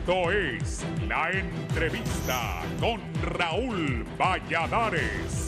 Esto es La Entrevista con Raúl Valladares.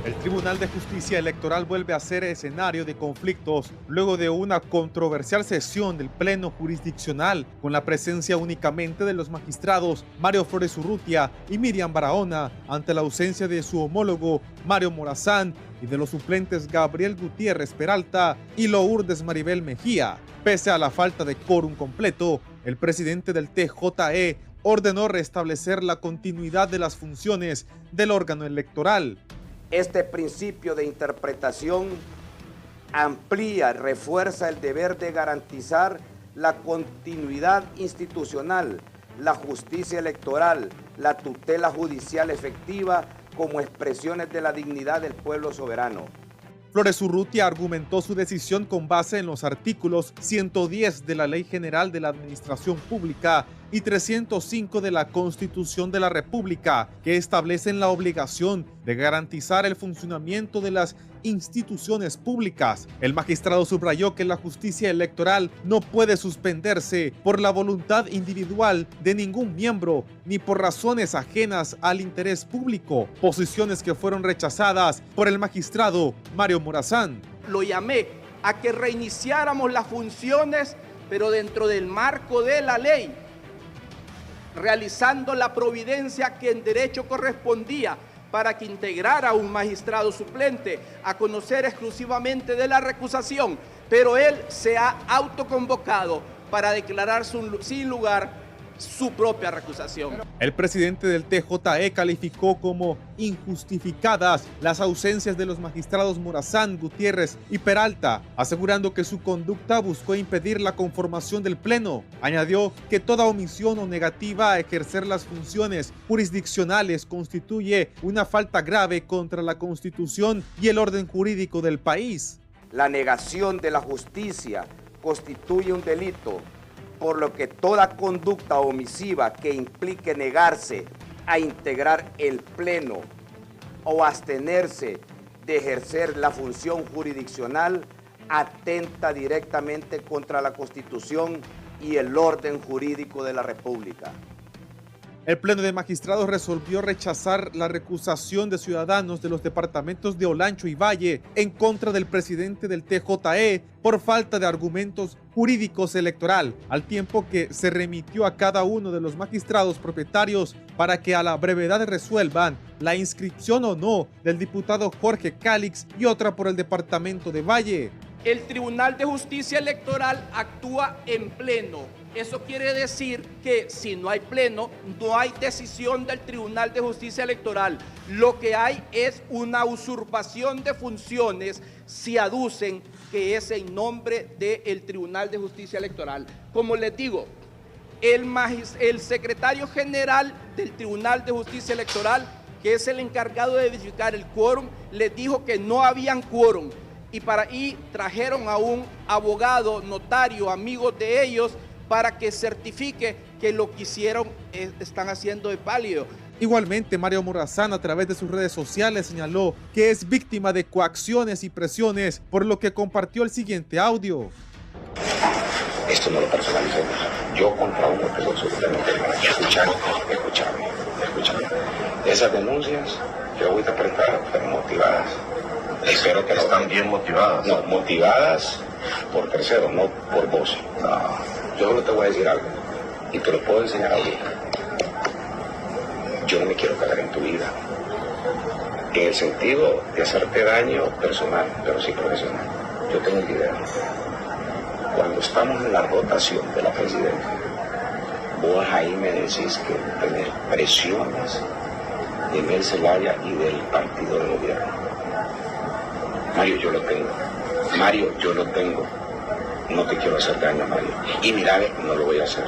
El Tribunal de Justicia Electoral vuelve a ser escenario de conflictos luego de una controversial sesión del Pleno Jurisdiccional con la presencia únicamente de los magistrados Mario Flores Urrutia y Miriam Barahona ante la ausencia de su homólogo Mario Morazán y de los suplentes Gabriel Gutiérrez Peralta y Lourdes Maribel Mejía. Pese a la falta de quórum completo, el presidente del TJE ordenó restablecer la continuidad de las funciones del órgano electoral. Este principio de interpretación amplía, refuerza el deber de garantizar la continuidad institucional, la justicia electoral, la tutela judicial efectiva como expresiones de la dignidad del pueblo soberano. Flores Urrutia argumentó su decisión con base en los artículos 110 de la Ley General de la Administración Pública y 305 de la Constitución de la República, que establecen la obligación de garantizar el funcionamiento de las instituciones públicas. El magistrado subrayó que la justicia electoral no puede suspenderse por la voluntad individual de ningún miembro ni por razones ajenas al interés público, posiciones que fueron rechazadas por el magistrado Mario Morazán. Lo llamé a que reiniciáramos las funciones, pero dentro del marco de la ley, realizando la providencia que en derecho correspondía para que integrara un magistrado suplente a conocer exclusivamente de la recusación, pero él se ha autoconvocado para declarar sin lugar su propia recusación. El presidente del TJE calificó como injustificadas las ausencias de los magistrados Morazán, Gutiérrez y Peralta, asegurando que su conducta buscó impedir la conformación del Pleno. Añadió que toda omisión o negativa a ejercer las funciones jurisdiccionales constituye una falta grave contra la Constitución y el orden jurídico del país. La negación de la justicia constituye un delito, por lo que toda conducta omisiva que implique negarse a integrar el Pleno o abstenerse de ejercer la función jurisdiccional atenta directamente contra la Constitución y el orden jurídico de la República. El Pleno de Magistrados resolvió rechazar la recusación de ciudadanos de los departamentos de Olancho y Valle en contra del presidente del TJE por falta de argumentos jurídicos electoral, al tiempo que se remitió a cada uno de los magistrados propietarios para que a la brevedad resuelvan la inscripción o no del diputado Jorge Cálix y otra por el departamento de Valle. El Tribunal de Justicia Electoral actúa en pleno. Eso quiere decir que si no hay pleno, no hay decisión del Tribunal de Justicia Electoral. Lo que hay es una usurpación de funciones si aducen que es en nombre del Tribunal de Justicia Electoral. Como les digo, el secretario general del Tribunal de Justicia Electoral, que es el encargado de verificar el quórum, les dijo que no habían quórum. Y trajeron a un abogado, notario, amigo de ellos, para que certifique que lo que hicieron están haciendo es válido. Igualmente, Mario Morazán, a través de sus redes sociales, señaló que es víctima de coacciones y presiones, por lo que compartió el siguiente audio. Esto no lo personalicemos. Yo contra uno tengo absolutamente nada. Escuchame. Esas denuncias yo voy a apretar, pero motivadas. Espero que están bien motivadas. No, motivadas por terceros, no por vos. No. Yo solo te voy a decir algo, y te lo puedo enseñar ahorita. Yo no me quiero cagar en tu vida, en el sentido de hacerte daño personal, pero sí profesional. Yo tengo un video. Cuando estamos en la rotación de la presidencia, vos ahí me decís que tenés presiones de Mel Zelaya y del partido de gobierno. Mario, yo lo tengo. No te quiero hacer daño, Mario. Y mira, no lo voy a hacer.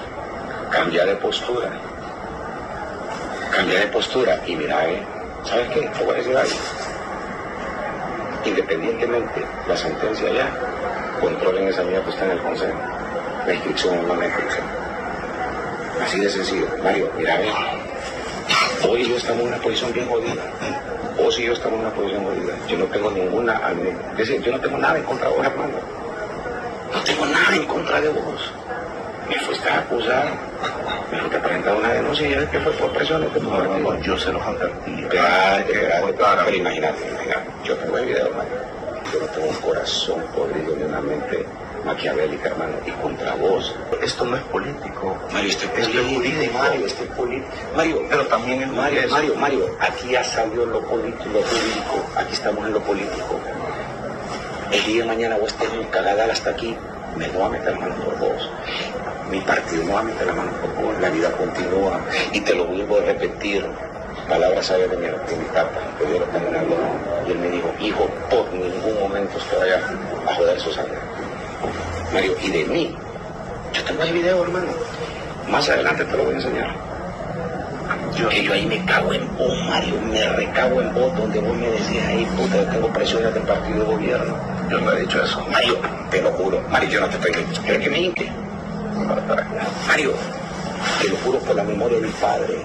Cambia de postura. Y mira, ¿sabes qué? Te voy a decir algo. Independientemente la sentencia ya, controlen esa mierda que está en el consejo. La inscripción es una inscripción. Así de sencillo. Mario, mira, hoy yo estamos en una posición bien jodida. Yo no tengo ninguna, es decir, yo no tengo nada en contra de vos, hermano. No tengo nada en contra de vos. Me fuiste a acusar, me fuiste a presentar una denuncia y ya que fue por presiones de tu partido. No, yo se los advertí. Pero imagínate, yo tengo el video, hermano. Yo no tengo un corazón podrido ni una mente maquiavélica, hermano, y contra vos. Esto no es político. Mario, esto es político. Mario, pero también es Mario, aquí ya salió lo político, lo jurídico. Aquí estamos en lo político. El día de mañana vos estés en cagadal hasta aquí, me no va a meter la mano por vos. Mi partido no va a meter la mano por vos. La vida continúa. Y te lo vuelvo a repetir. Palabras sabias de mi tata, que yo lo tengo en el lomo. Y él me dijo, hijo, por ningún momento estoy allá a joder su sangre. Mario, y de mí, yo tengo el video, hermano. Más adelante te lo voy a enseñar. Yo ahí me cago en vos, Mario, me recago en vos, donde vos me decías ahí, puta, yo tengo presiones del partido de gobierno. Yo no he dicho eso. Mario, te lo juro. Mario, yo no te estoy... ¿Quieres que me hinque? Mario, te lo juro por la memoria de mi padre.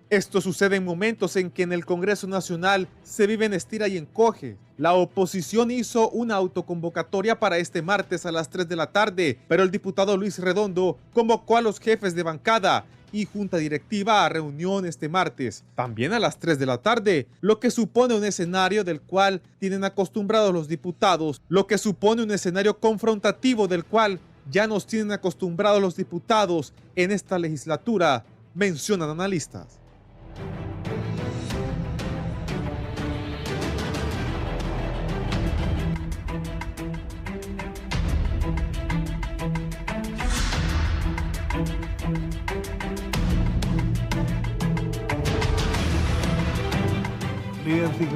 Esto sucede en momentos en que en el Congreso Nacional se vive en estira y encoge. La oposición hizo una autoconvocatoria para este martes a las 3 de la tarde, pero el diputado Luis Redondo convocó a los jefes de bancada y junta directiva a reunión este martes, también a las 3 de la tarde, lo que supone un escenario del cual tienen acostumbrados los diputados, lo que supone un escenario confrontativo del cual ya nos tienen acostumbrados los diputados en esta legislatura, mencionan analistas.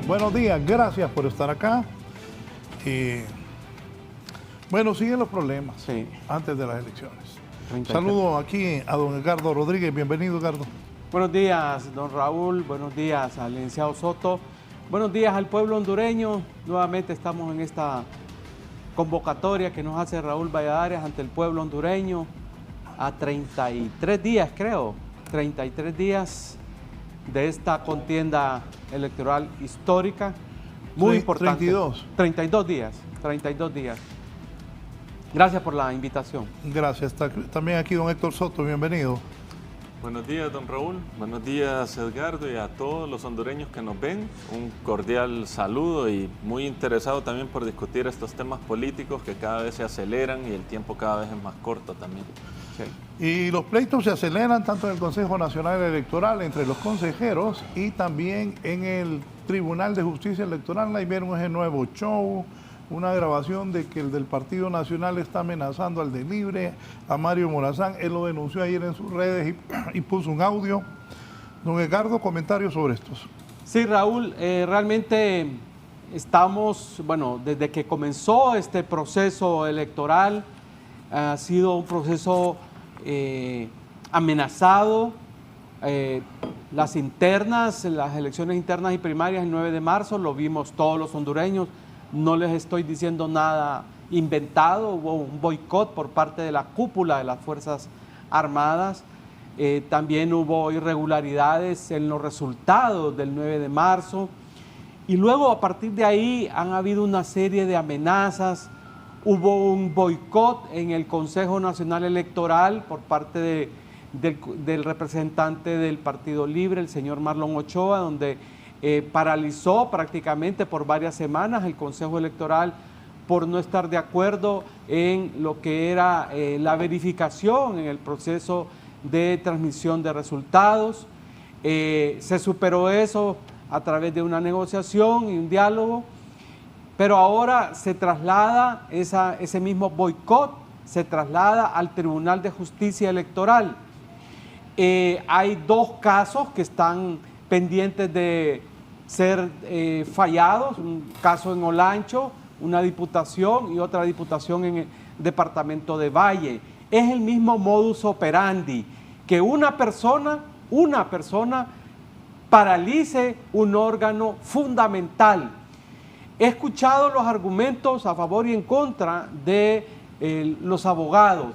Buenos días, gracias por estar acá. Bueno, siguen los problemas antes de las elecciones. Saludo aquí a don Edgardo Rodríguez. Bienvenido, Edgardo. Buenos días, don Raúl. Buenos días al licenciado Soto. Buenos días al pueblo hondureño. Nuevamente estamos en esta convocatoria que nos hace Raúl Valladares ante el pueblo hondureño a 33 días, creo. 33 días de esta contienda electoral histórica, muy importante. 32 días. Gracias por la invitación. Gracias. Está también aquí don Héctor Soto, bienvenido. Buenos días, don Raúl. Buenos días, Edgardo, y a todos los hondureños que nos ven. Un cordial saludo y muy interesado también por discutir estos temas políticos que cada vez se aceleran y el tiempo cada vez es más corto también. Sí. Y los pleitos se aceleran tanto en el Consejo Nacional Electoral entre los consejeros y también en el Tribunal de Justicia Electoral. Ahí vieron ese nuevo show, una grabación de que el del Partido Nacional está amenazando al de Libre, a Mario Morazán. Él lo denunció ayer en sus redes y puso un audio. Don Edgardo, comentarios sobre estos. Sí, Raúl, realmente estamos, bueno, desde que comenzó este proceso electoral, ha sido un proceso amenazado. Las elecciones internas y primarias el 9 de marzo, lo vimos todos los hondureños. No les estoy diciendo nada inventado, hubo un boicot por parte de la cúpula de las Fuerzas Armadas. También hubo irregularidades en los resultados del 9 de marzo. Y luego, a partir de ahí, han habido una serie de amenazas. hubo un boicot en el Consejo Nacional Electoral por parte del representante del Partido Libre, el señor Marlon Ochoa, donde paralizó prácticamente por varias semanas el Consejo Electoral por no estar de acuerdo en lo que era la verificación en el proceso de transmisión de resultados. Se superó eso a través de una negociación y un diálogo, pero ahora se traslada ese mismo boicot, se traslada al Tribunal de Justicia Electoral. Hay 2 casos que están pendientes de ser fallados, un caso en Olancho, una diputación y otra diputación en el departamento de Valle. Es el mismo modus operandi, que una persona paralice un órgano fundamental. He escuchado los argumentos a favor y en contra de los abogados,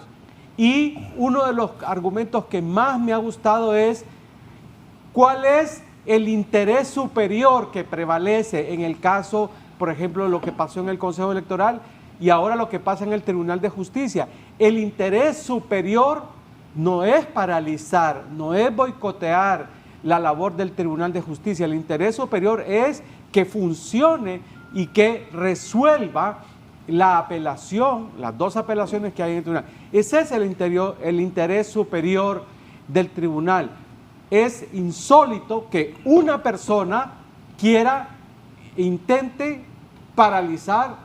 y uno de los argumentos que más me ha gustado es cuál es el interés superior que prevalece en el caso, por ejemplo, lo que pasó en el Consejo Electoral y ahora lo que pasa en el Tribunal de Justicia. El interés superior no es paralizar, no es boicotear la labor del Tribunal de Justicia. El interés superior es que funcione y que resuelva la apelación, las 2 apelaciones que hay en el tribunal. Ese es el interés superior del tribunal. Es insólito que una persona intente paralizar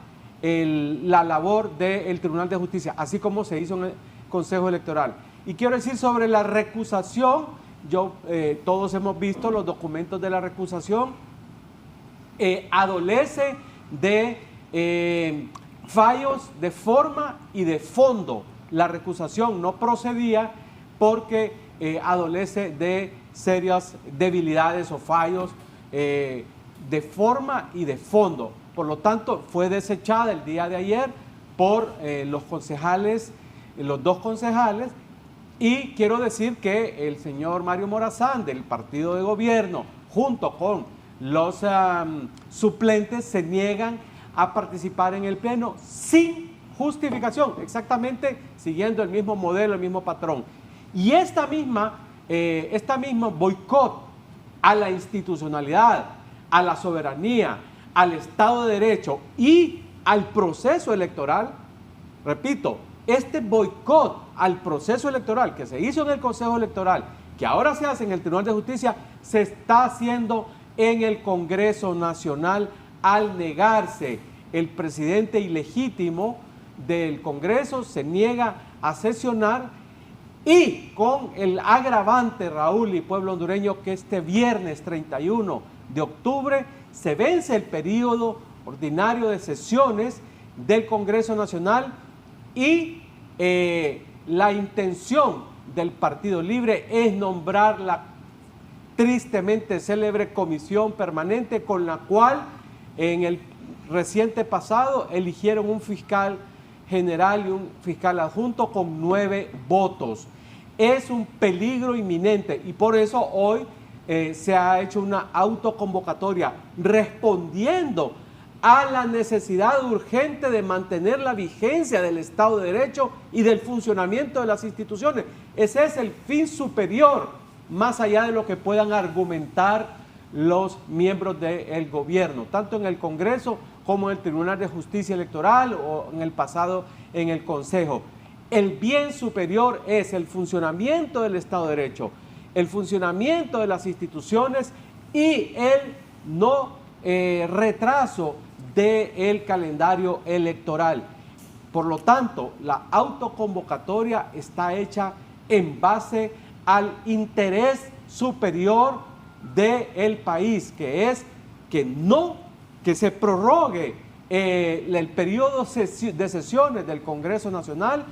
la labor del Tribunal de Justicia, así como se hizo en el Consejo Electoral. Y quiero decir sobre la recusación, todos hemos visto los documentos de la recusación, adolece de fallos de forma y de fondo. La recusación no procedía porque adolece de serias debilidades o fallos de forma y de fondo. Por lo tanto, fue desechada el día de ayer por los 2 concejales, y quiero decir que el señor Mario Morazán del partido de gobierno, junto con los suplentes, se niegan a participar en el pleno sin justificación, exactamente siguiendo el mismo modelo, el mismo patrón. Y esta misma boicot a la institucionalidad, a la soberanía, al Estado de Derecho y al proceso electoral, repito, este boicot al proceso electoral que se hizo en el Consejo Electoral, que ahora se hace en el Tribunal de Justicia, se está haciendo en el Congreso Nacional al negarse. El presidente ilegítimo del Congreso se niega a sesionar, y con el agravante, Raúl y pueblo hondureño, que este viernes 31 de octubre se vence el periodo ordinario de sesiones del Congreso Nacional, y la intención del Partido Libre es nombrar la tristemente célebre comisión permanente, con la cual en el reciente pasado eligieron un fiscal general y un fiscal adjunto con 9 votos. Es un peligro inminente, y por eso hoy se ha hecho una autoconvocatoria respondiendo a la necesidad urgente de mantener la vigencia del Estado de Derecho y del funcionamiento de las instituciones. Ese es el fin superior, más allá de lo que puedan argumentar los miembros del gobierno, tanto en el Congreso como en el Tribunal de Justicia Electoral o en el pasado en el Consejo. El bien superior es el funcionamiento del Estado de Derecho, el funcionamiento de las instituciones y el no retraso del calendario electoral. Por lo tanto, la autoconvocatoria está hecha en base al interés superior del país, que es que se prorrogue el periodo de sesiones del Congreso Nacional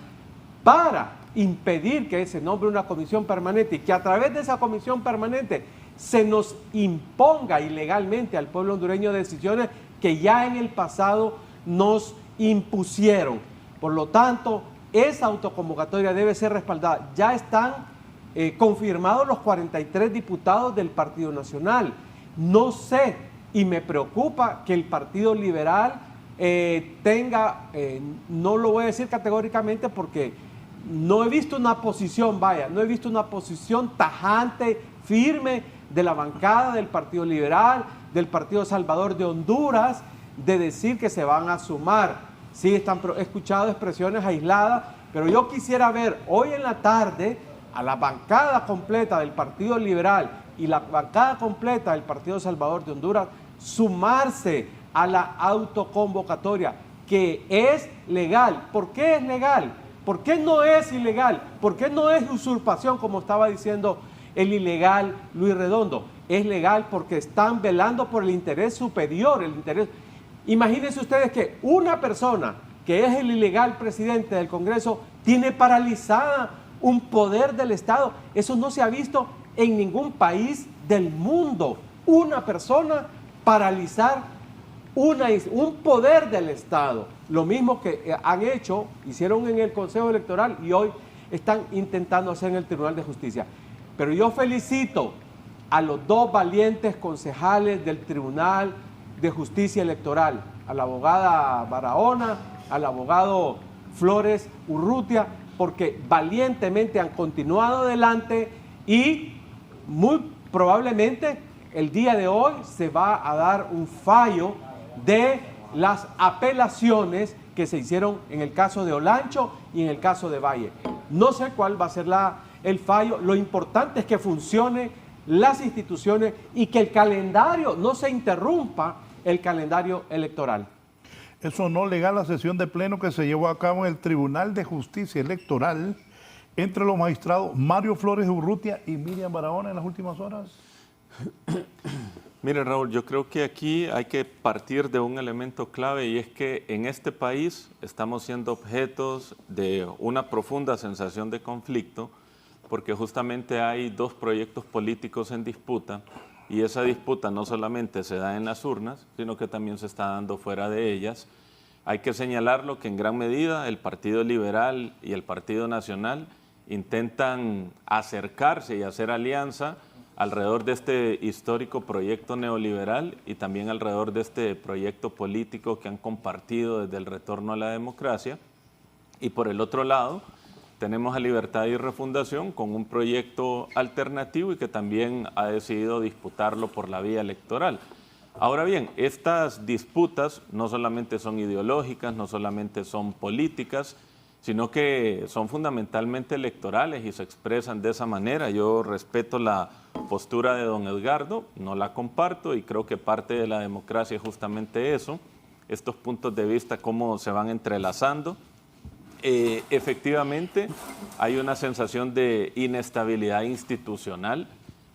para impedir que se nombre una comisión permanente, y que a través de esa comisión permanente se nos imponga ilegalmente al pueblo hondureño decisiones que ya en el pasado nos impusieron. Por lo tanto, esa autoconvocatoria debe ser respaldada. Ya están confirmados los 43 diputados del Partido Nacional. No sé, y me preocupa que el Partido Liberal no lo voy a decir categóricamente porque no he visto una posición, no he visto una posición tajante, firme de la bancada del Partido Liberal, del Partido Salvador de Honduras, de decir que se van a sumar. Sí, he escuchado expresiones aisladas, pero yo quisiera ver hoy en la tarde a la bancada completa del Partido Liberal y la bancada completa del Partido Salvador de Honduras sumarse a la autoconvocatoria, que es legal. ¿Por qué es legal? ¿Por qué no es ilegal? ¿Por qué no es usurpación, como estaba diciendo el ilegal Luis Redondo? Es legal porque están velando por el interés superior, el interés. Imagínense ustedes que una persona que es el ilegal presidente del Congreso tiene paralizada un poder del Estado. Eso no se ha visto en ningún país del mundo. Una persona paralizar un poder del Estado. Lo mismo que hicieron en el Consejo Electoral y hoy están intentando hacer en el Tribunal de Justicia. Pero yo felicito a los dos valientes concejales del Tribunal de Justicia Electoral, a la abogada Barahona, al abogado Flores Urrutia, porque valientemente han continuado adelante y muy probablemente el día de hoy se va a dar un fallo de las apelaciones que se hicieron en el caso de Olancho y en el caso de Valle. No sé cuál va a ser el fallo. Lo importante es que funcionen las instituciones y que el calendario no se interrumpa, el calendario electoral. Eso no legal la sesión de pleno que se llevó a cabo en el Tribunal de Justicia Electoral entre los magistrados Mario Flores Urrutia y Miriam Barahona en las últimas horas. Mire, Raúl, yo creo que aquí hay que partir de un elemento clave y es que en este país estamos siendo objetos de una profunda sensación de conflicto porque justamente hay dos proyectos políticos en disputa y esa disputa no solamente se da en las urnas, sino que también se está dando fuera de ellas. Hay que señalarlo que en gran medida el Partido Liberal y el Partido Nacional intentan acercarse y hacer alianza alrededor de este histórico proyecto neoliberal y también alrededor de este proyecto político que han compartido desde el retorno a la democracia. Y por el otro lado, tenemos a Libertad y Refundación con un proyecto alternativo y que también ha decidido disputarlo por la vía electoral. Ahora bien, estas disputas no solamente son ideológicas, no solamente son políticas, sino que son fundamentalmente electorales y se expresan de esa manera. Yo respeto la postura de don Edgardo, no la comparto y creo que parte de la democracia es justamente eso, estos puntos de vista, cómo se van entrelazando. Efectivamente, hay una sensación de inestabilidad institucional.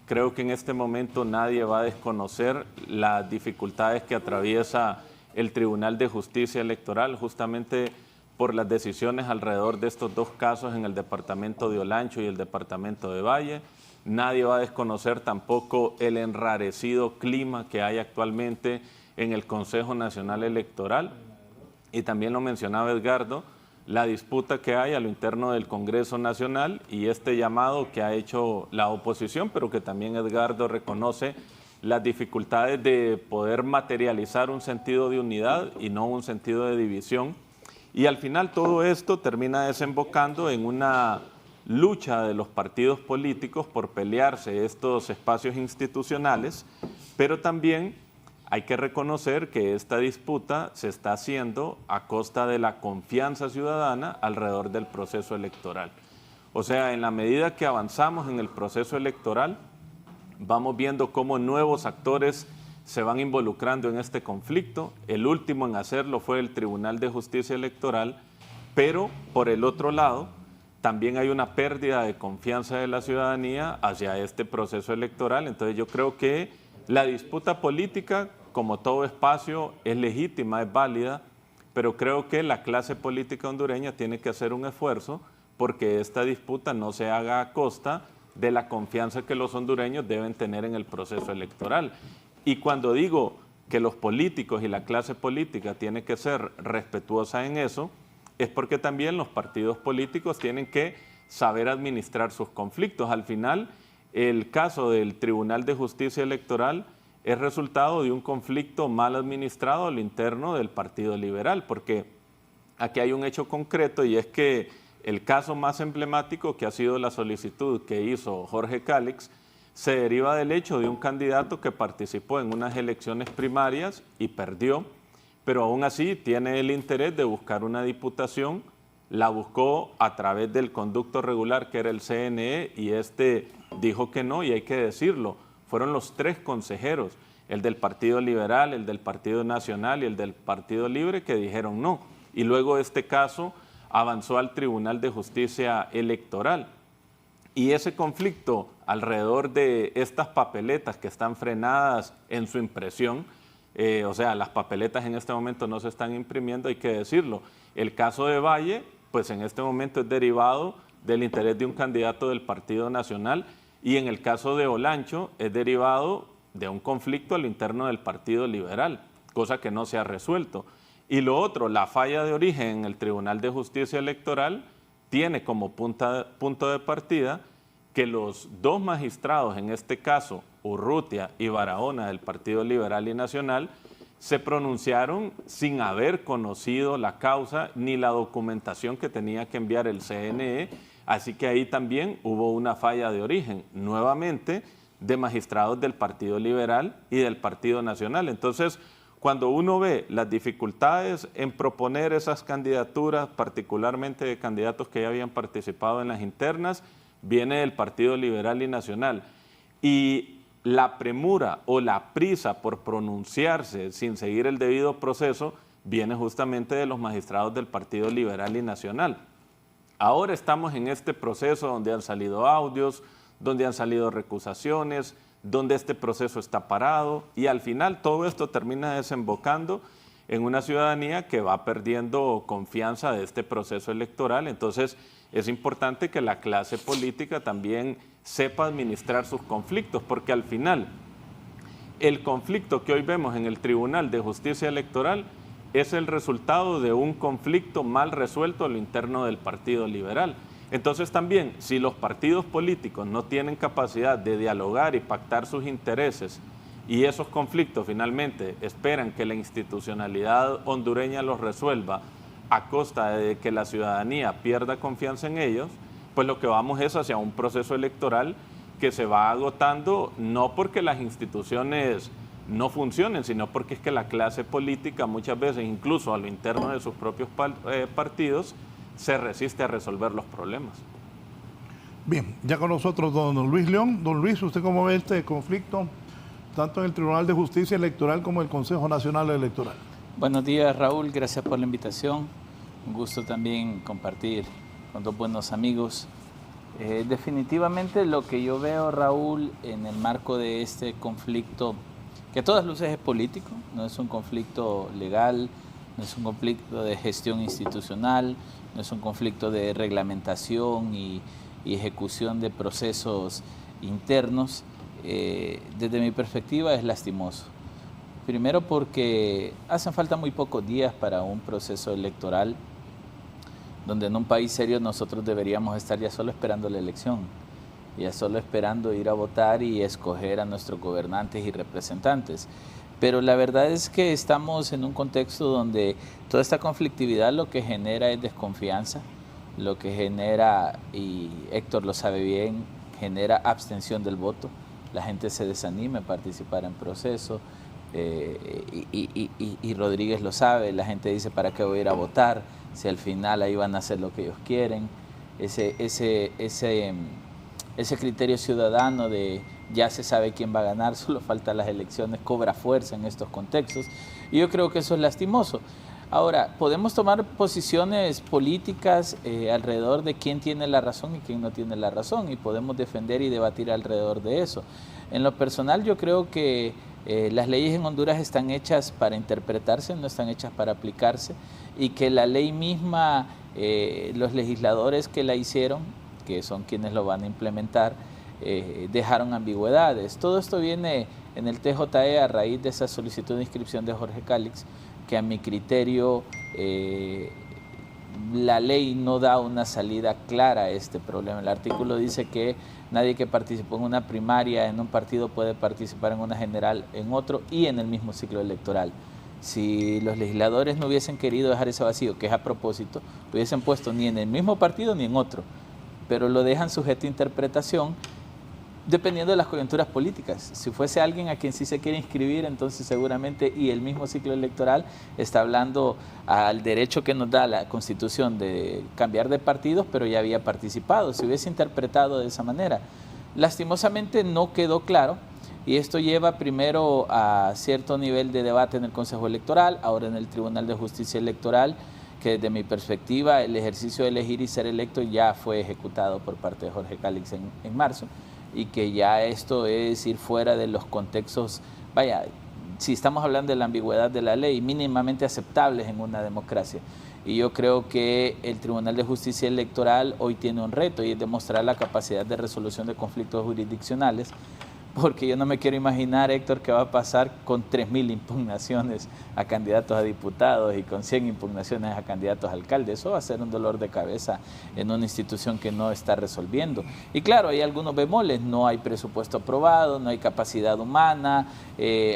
Creo que en este momento nadie va a desconocer las dificultades que atraviesa el Tribunal de Justicia Electoral, justamente por las decisiones alrededor de estos dos casos en el departamento de Olancho y el departamento de Valle. Nadie va a desconocer tampoco el enrarecido clima que hay actualmente en el Consejo Nacional Electoral. Y también lo mencionaba Edgardo, la disputa que hay a lo interno del Congreso Nacional y este llamado que ha hecho la oposición, pero que también Edgardo reconoce las dificultades de poder materializar un sentido de unidad y no un sentido de división. Y al final todo esto termina desembocando en una lucha de los partidos políticos por pelearse estos espacios institucionales, pero también hay que reconocer que esta disputa se está haciendo a costa de la confianza ciudadana alrededor del proceso electoral. O sea, en la medida que avanzamos en el proceso electoral, vamos viendo cómo nuevos actores se van involucrando en este conflicto. El último en hacerlo fue el Tribunal de Justicia Electoral, pero por el otro lado, también hay una pérdida de confianza de la ciudadanía hacia este proceso electoral. Entonces yo creo que la disputa política, como todo espacio, es legítima, es válida, pero creo que la clase política hondureña tiene que hacer un esfuerzo porque esta disputa no se haga a costa de la confianza que los hondureños deben tener en el proceso electoral. Y cuando digo que los políticos y la clase política tiene que ser respetuosa en eso, es porque también los partidos políticos tienen que saber administrar sus conflictos. Al final, el caso del Tribunal de Justicia Electoral es resultado de un conflicto mal administrado al interno del Partido Liberal, porque aquí hay un hecho concreto y es que el caso más emblemático, que ha sido la solicitud que hizo Jorge Cálix, se deriva del hecho de un candidato que participó en unas elecciones primarias y perdió, pero aún así tiene el interés de buscar una diputación, la buscó a través del conducto regular que era el CNE y este dijo que no, y hay que decirlo, fueron los 3 consejeros, el del Partido Liberal, el del Partido Nacional y el del Partido Libre, que dijeron no. Y luego este caso avanzó al Tribunal de Justicia Electoral. Y ese conflicto alrededor de estas papeletas que están frenadas en su impresión, o sea, las papeletas en este momento no se están imprimiendo, hay que decirlo. El caso de Valle, pues en este momento es derivado del interés de un candidato del Partido Nacional, y en el caso de Olancho es derivado de un conflicto al interno del Partido Liberal, cosa que no se ha resuelto. Y lo otro, la falla de origen en el Tribunal de Justicia Electoral tiene como punto de partida que los 2 magistrados, en este caso Urrutia y Barahona del Partido Liberal y Nacional, se pronunciaron sin haber conocido la causa ni la documentación que tenía que enviar el CNE, así que ahí también hubo una falla de origen, nuevamente de magistrados del Partido Liberal y del Partido Nacional. Entonces, cuando uno ve las dificultades en proponer esas candidaturas, particularmente de candidatos que ya habían participado en las internas, viene del Partido Liberal y Nacional. Y la premura o la prisa por pronunciarse sin seguir el debido proceso viene justamente de los magistrados del Partido Liberal y Nacional. Ahora estamos en este proceso donde han salido audios, donde han salido recusaciones, donde este proceso está parado y al final todo esto termina desembocando en una ciudadanía que va perdiendo confianza de este proceso electoral. Entonces es importante que la clase política también sepa administrar sus conflictos, porque al final el conflicto que hoy vemos en el Tribunal de Justicia Electoral es el resultado de un conflicto mal resuelto a lo interno del Partido Liberal. Entonces también, si los partidos políticos no tienen capacidad de dialogar y pactar sus intereses y esos conflictos finalmente esperan que la institucionalidad hondureña los resuelva a costa de que la ciudadanía pierda confianza en ellos, pues lo que vamos es hacia un proceso electoral que se va agotando, no porque las instituciones no funcionen, sino porque es que la clase política muchas veces, incluso a lo interno de sus propios partidos, se resiste a resolver los problemas. Bien, ya con nosotros don Luis León. Don Luis, ¿usted cómo ve este conflicto, tanto en el Tribunal de Justicia Electoral como en el Consejo Nacional Electoral? Buenos días, Raúl, gracias por la invitación. Un gusto también compartir con 2 buenos amigos. Definitivamente lo que yo veo, Raúl, en el marco de este conflicto, que a todas luces es político, no es un conflicto legal, no es un conflicto de gestión institucional, no es un conflicto de reglamentación y ejecución de procesos internos. Desde mi perspectiva es lastimoso. Primero porque hacen falta muy pocos días para un proceso electoral donde en un país serio nosotros deberíamos estar ya solo esperando la elección, ya solo esperando ir a votar y escoger a nuestros gobernantes y representantes. Pero la verdad es que estamos en un contexto donde toda esta conflictividad lo que genera es desconfianza, lo que genera, y Héctor lo sabe bien, genera abstención del voto. La gente se desanima en participar en proceso, y Rodríguez lo sabe, la gente dice ¿para qué voy a ir a votar? Si al final ahí van a hacer lo que ellos quieren. Ese criterio ciudadano de ya se sabe quién va a ganar, solo faltan las elecciones, cobra fuerza en estos contextos. Y yo creo que eso es lastimoso. Ahora, podemos tomar posiciones políticas alrededor de quién tiene la razón y quién no tiene la razón, y podemos defender y debatir alrededor de eso. En lo personal, yo creo que las leyes en Honduras están hechas para interpretarse, no están hechas para aplicarse, y que la ley misma, los legisladores que la hicieron, que son quienes lo van a implementar, dejaron ambigüedades. Todo esto viene en el TJE a raíz de esa solicitud de inscripción de Jorge Cálix, que a mi criterio la ley no da una salida clara a este problema. El artículo dice que nadie que participó en una primaria en un partido puede participar en una general en otro y en el mismo ciclo electoral. Si los legisladores no hubiesen querido dejar ese vacío, que es a propósito, lo hubiesen puesto ni en el mismo partido ni en otro, pero lo dejan sujeto a interpretación dependiendo de las coyunturas políticas. Si fuese alguien a quien sí se quiere inscribir, entonces seguramente, y el mismo ciclo electoral está hablando al derecho que nos da la Constitución de cambiar de partidos, pero ya había participado, se hubiese interpretado de esa manera. Lastimosamente no quedó claro, y esto lleva primero a cierto nivel de debate en el Consejo Electoral, ahora en el Tribunal de Justicia Electoral, que desde mi perspectiva el ejercicio de elegir y ser electo ya fue ejecutado por parte de Jorge Cálix en marzo, y que ya esto es ir fuera de los contextos, vaya, si estamos hablando de la ambigüedad de la ley, mínimamente aceptables en una democracia. Y yo creo que el Tribunal de Justicia Electoral hoy tiene un reto y es demostrar la capacidad de resolución de conflictos jurisdiccionales, porque yo no me quiero imaginar, Héctor, qué va a pasar con 3.000 impugnaciones a candidatos a diputados y con 100 impugnaciones a candidatos a alcaldes. Eso va a ser un dolor de cabeza en una institución que no está resolviendo. Y claro, hay algunos bemoles, no hay presupuesto aprobado, no hay capacidad humana,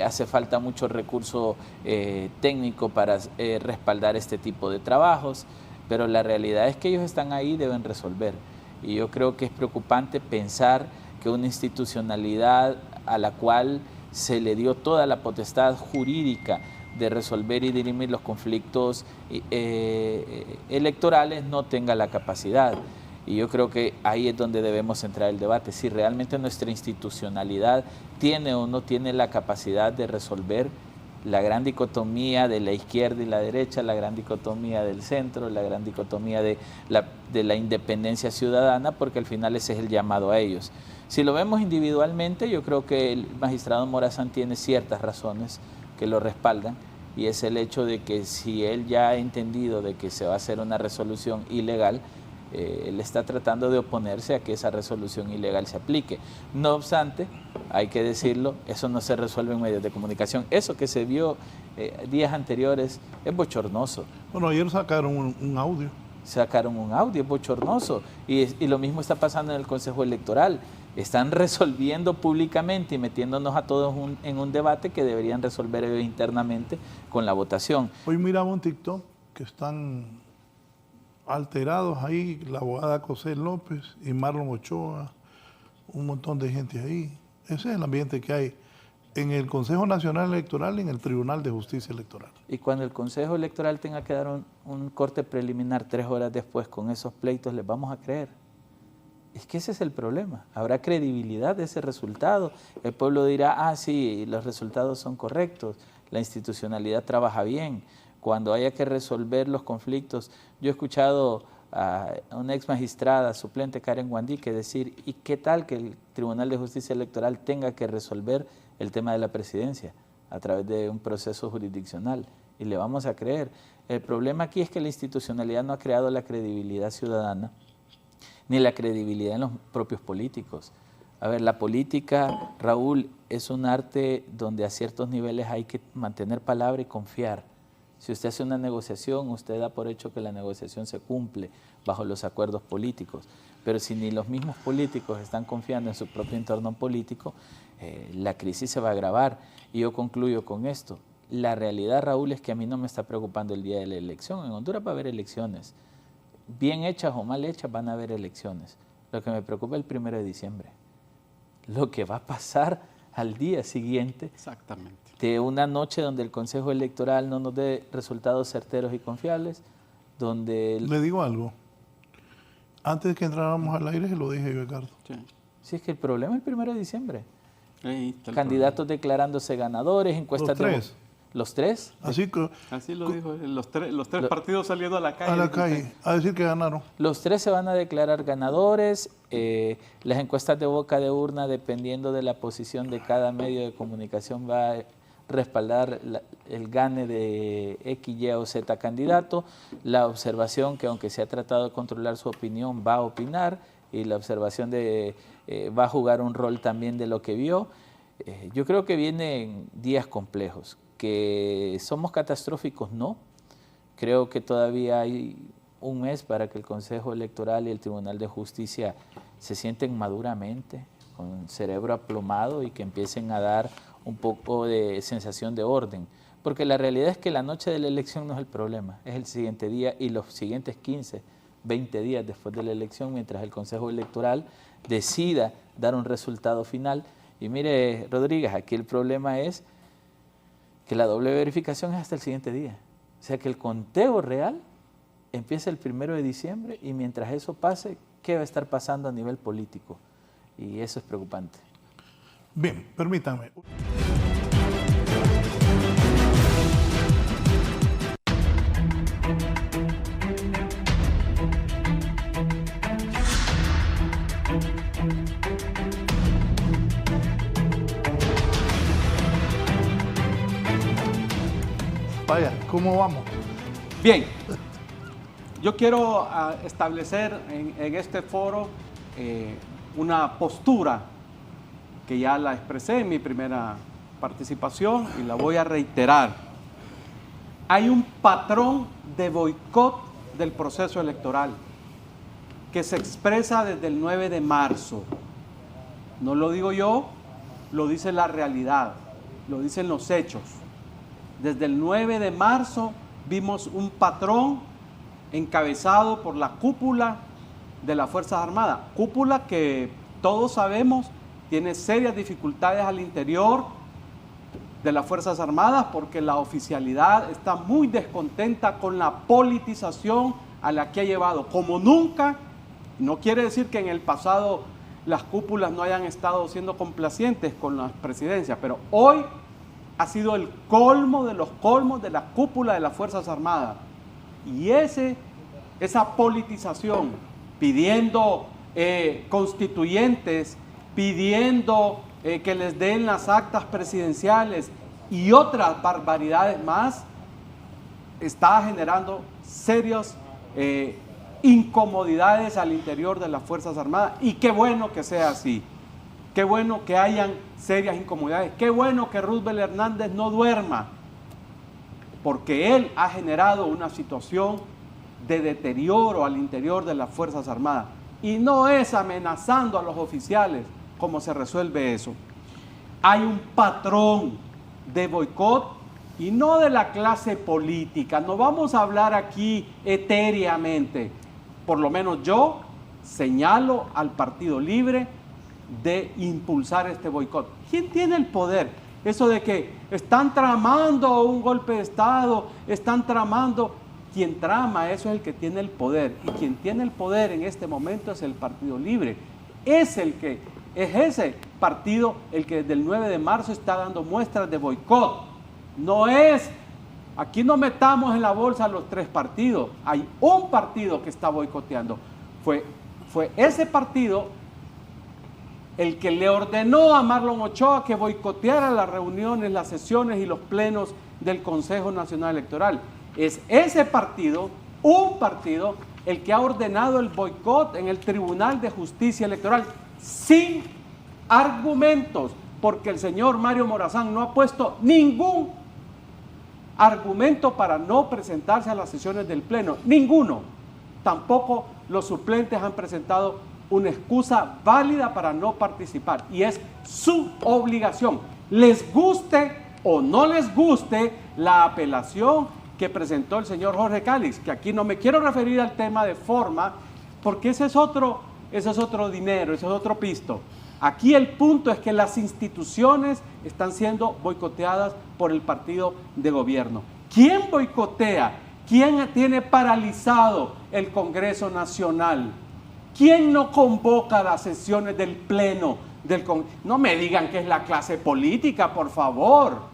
hace falta mucho recurso técnico para respaldar este tipo de trabajos, pero la realidad es que ellos están ahí y deben resolver. Y yo creo que es preocupante pensar que una institucionalidad a la cual se le dio toda la potestad jurídica de resolver y dirimir los conflictos electorales no tenga la capacidad. Y yo creo que ahí es donde debemos centrar el debate, si realmente nuestra institucionalidad tiene o no tiene la capacidad de resolver la gran dicotomía de la izquierda y la derecha, la gran dicotomía del centro, la gran dicotomía de la independencia ciudadana, porque al final ese es el llamado a ellos. Si lo vemos individualmente, yo creo que el magistrado Morazán tiene ciertas razones que lo respaldan, y es el hecho de que si él ya ha entendido de que se va a hacer una resolución ilegal, él está tratando de oponerse a que esa resolución ilegal se aplique. No obstante, hay que decirlo, eso no se resuelve en medios de comunicación. Eso que se vio días anteriores es bochornoso. Bueno, ayer sacaron un audio. Sacaron un audio, es bochornoso. Y lo mismo está pasando en el Consejo Electoral. Están resolviendo públicamente y metiéndonos a todos en un debate que deberían resolver ellos internamente con la votación. Hoy miraba un TikTok que están alterados ahí, la abogada José López y Marlon Ochoa, un montón de gente ahí. Ese es el ambiente que hay en el Consejo Nacional Electoral y en el Tribunal de Justicia Electoral. Y cuando el Consejo Electoral tenga que dar un corte preliminar 3 horas después con esos pleitos, ¿les vamos a creer? Es que ese es el problema. Habrá credibilidad de ese resultado. El pueblo dirá, ah, sí, los resultados son correctos, la institucionalidad trabaja bien. Cuando haya que resolver los conflictos, yo he escuchado a una ex magistrada suplente, Karen Guandique, decir, ¿y qué tal que el Tribunal de Justicia Electoral tenga que resolver el tema de la presidencia a través de un proceso jurisdiccional? Y le vamos a creer. El problema aquí es que la institucionalidad no ha creado la credibilidad ciudadana, ni la credibilidad en los propios políticos. A ver, la política, Raúl, es un arte donde a ciertos niveles hay que mantener palabra y confiar. Si usted hace una negociación, usted da por hecho que la negociación se cumple bajo los acuerdos políticos. Pero si ni los mismos políticos están confiando en su propio entorno político, la crisis se va a agravar. Y yo concluyo con esto. La realidad, Raúl, es que a mí no me está preocupando el día de la elección. En Honduras va a haber elecciones. Bien hechas o mal hechas van a haber elecciones. Lo que me preocupa es el 1 de diciembre. Lo que va a pasar al día siguiente. Exactamente. De una noche donde el Consejo Electoral no nos dé resultados certeros y confiables, donde... Le digo algo. Antes de que entráramos al aire, se lo dije yo, Ricardo. Sí. Sí, es que el problema es el 1 de diciembre. Ahí está el Candidatos declarándose ganadores, encuestas Los tres. ¿Los tres? Así que... Así lo dijo, los tres partidos saliendo a la calle. A la calle, a decir que ganaron. Los tres se van a declarar ganadores. Las encuestas de boca de urna, dependiendo de la posición de cada medio de comunicación, va a respaldar el gane de X, Y o Z candidato. La observación, que aunque se ha tratado de controlar su opinión, va a opinar, y la observación va a jugar un rol también de lo que vio. Yo creo que vienen días complejos. Que somos catastróficos, no. Creo que todavía hay un mes para que el Consejo Electoral y el Tribunal de Justicia se sienten maduramente, con cerebro aplomado y que empiecen a dar un poco de sensación de orden. Porque la realidad es que la noche de la elección no es el problema, es el siguiente día y los siguientes 15, 20 días después de la elección, mientras el Consejo Electoral decida dar un resultado final. Y mire, Rodríguez, aquí el problema es que la doble verificación es hasta el siguiente día. O sea que el conteo real empieza el 1 de diciembre y mientras eso pase, ¿qué va a estar pasando a nivel político? Y eso es preocupante. Bien, permítanme. Vaya, ¿cómo vamos? Bien, yo quiero establecer en este foro una postura que ya la expresé en mi primera participación y la voy a reiterar. Hay un patrón de boicot del proceso electoral que se expresa desde el 9 de marzo. No lo digo yo, lo dice la realidad, lo dicen los hechos. Desde el 9 de marzo vimos un patrón encabezado por la cúpula de las Fuerzas Armadas. Cúpula que todos sabemos tiene serias dificultades al interior de las Fuerzas Armadas porque la oficialidad está muy descontenta con la politización a la que ha llevado. Como nunca, no quiere decir que en el pasado las cúpulas no hayan estado siendo complacientes con las presidencias, pero hoy ha sido el colmo de los colmos de la cúpula de las Fuerzas Armadas. Y esa politización, pidiendo constituyentes, pidiendo que les den las actas presidenciales y otras barbaridades más, está generando serias incomodidades al interior de las Fuerzas Armadas. Y qué bueno que sea así. Qué bueno que hayan serias incomodidades. Qué bueno que Roosevelt Hernández no duerma, porque él ha generado una situación de deterioro al interior de las Fuerzas Armadas. Y no es amenazando a los oficiales como se resuelve eso. Hay un patrón de boicot y no de la clase política. No vamos a hablar aquí etéreamente. Por lo menos yo señalo al Partido Libre de impulsar este boicot. ¿Quién tiene el poder? Eso de que están tramando un golpe de Estado, están tramando. Quien trama, eso es el que tiene el poder. Y quien tiene el poder en este momento es el Partido Libre. Es ese partido el que desde el 9 de marzo está dando muestras de boicot. No es, aquí no metamos en la bolsa los tres partidos. Hay un partido que está boicoteando. Fue ese partido el que le ordenó a Marlon Ochoa que boicoteara las reuniones, las sesiones y los plenos del Consejo Nacional Electoral. Es ese partido, un partido, el que ha ordenado el boicot en el Tribunal de Justicia Electoral sin argumentos, porque el señor Mario Morazán no ha puesto ningún argumento para no presentarse a las sesiones del Pleno, ninguno. Tampoco los suplentes han presentado una excusa válida para no participar, y es su obligación, les guste o no les guste la apelación que presentó el señor Jorge Calix, que aquí no me quiero referir al tema de forma, porque ese es otro dinero, ese es otro pisto. Aquí el punto es que las instituciones están siendo boicoteadas por el partido de gobierno. ¿Quién boicotea? ¿Quién tiene paralizado el Congreso Nacional? ¿Quién no convoca las sesiones del Pleno del Congreso? No me digan que es la clase política, por favor.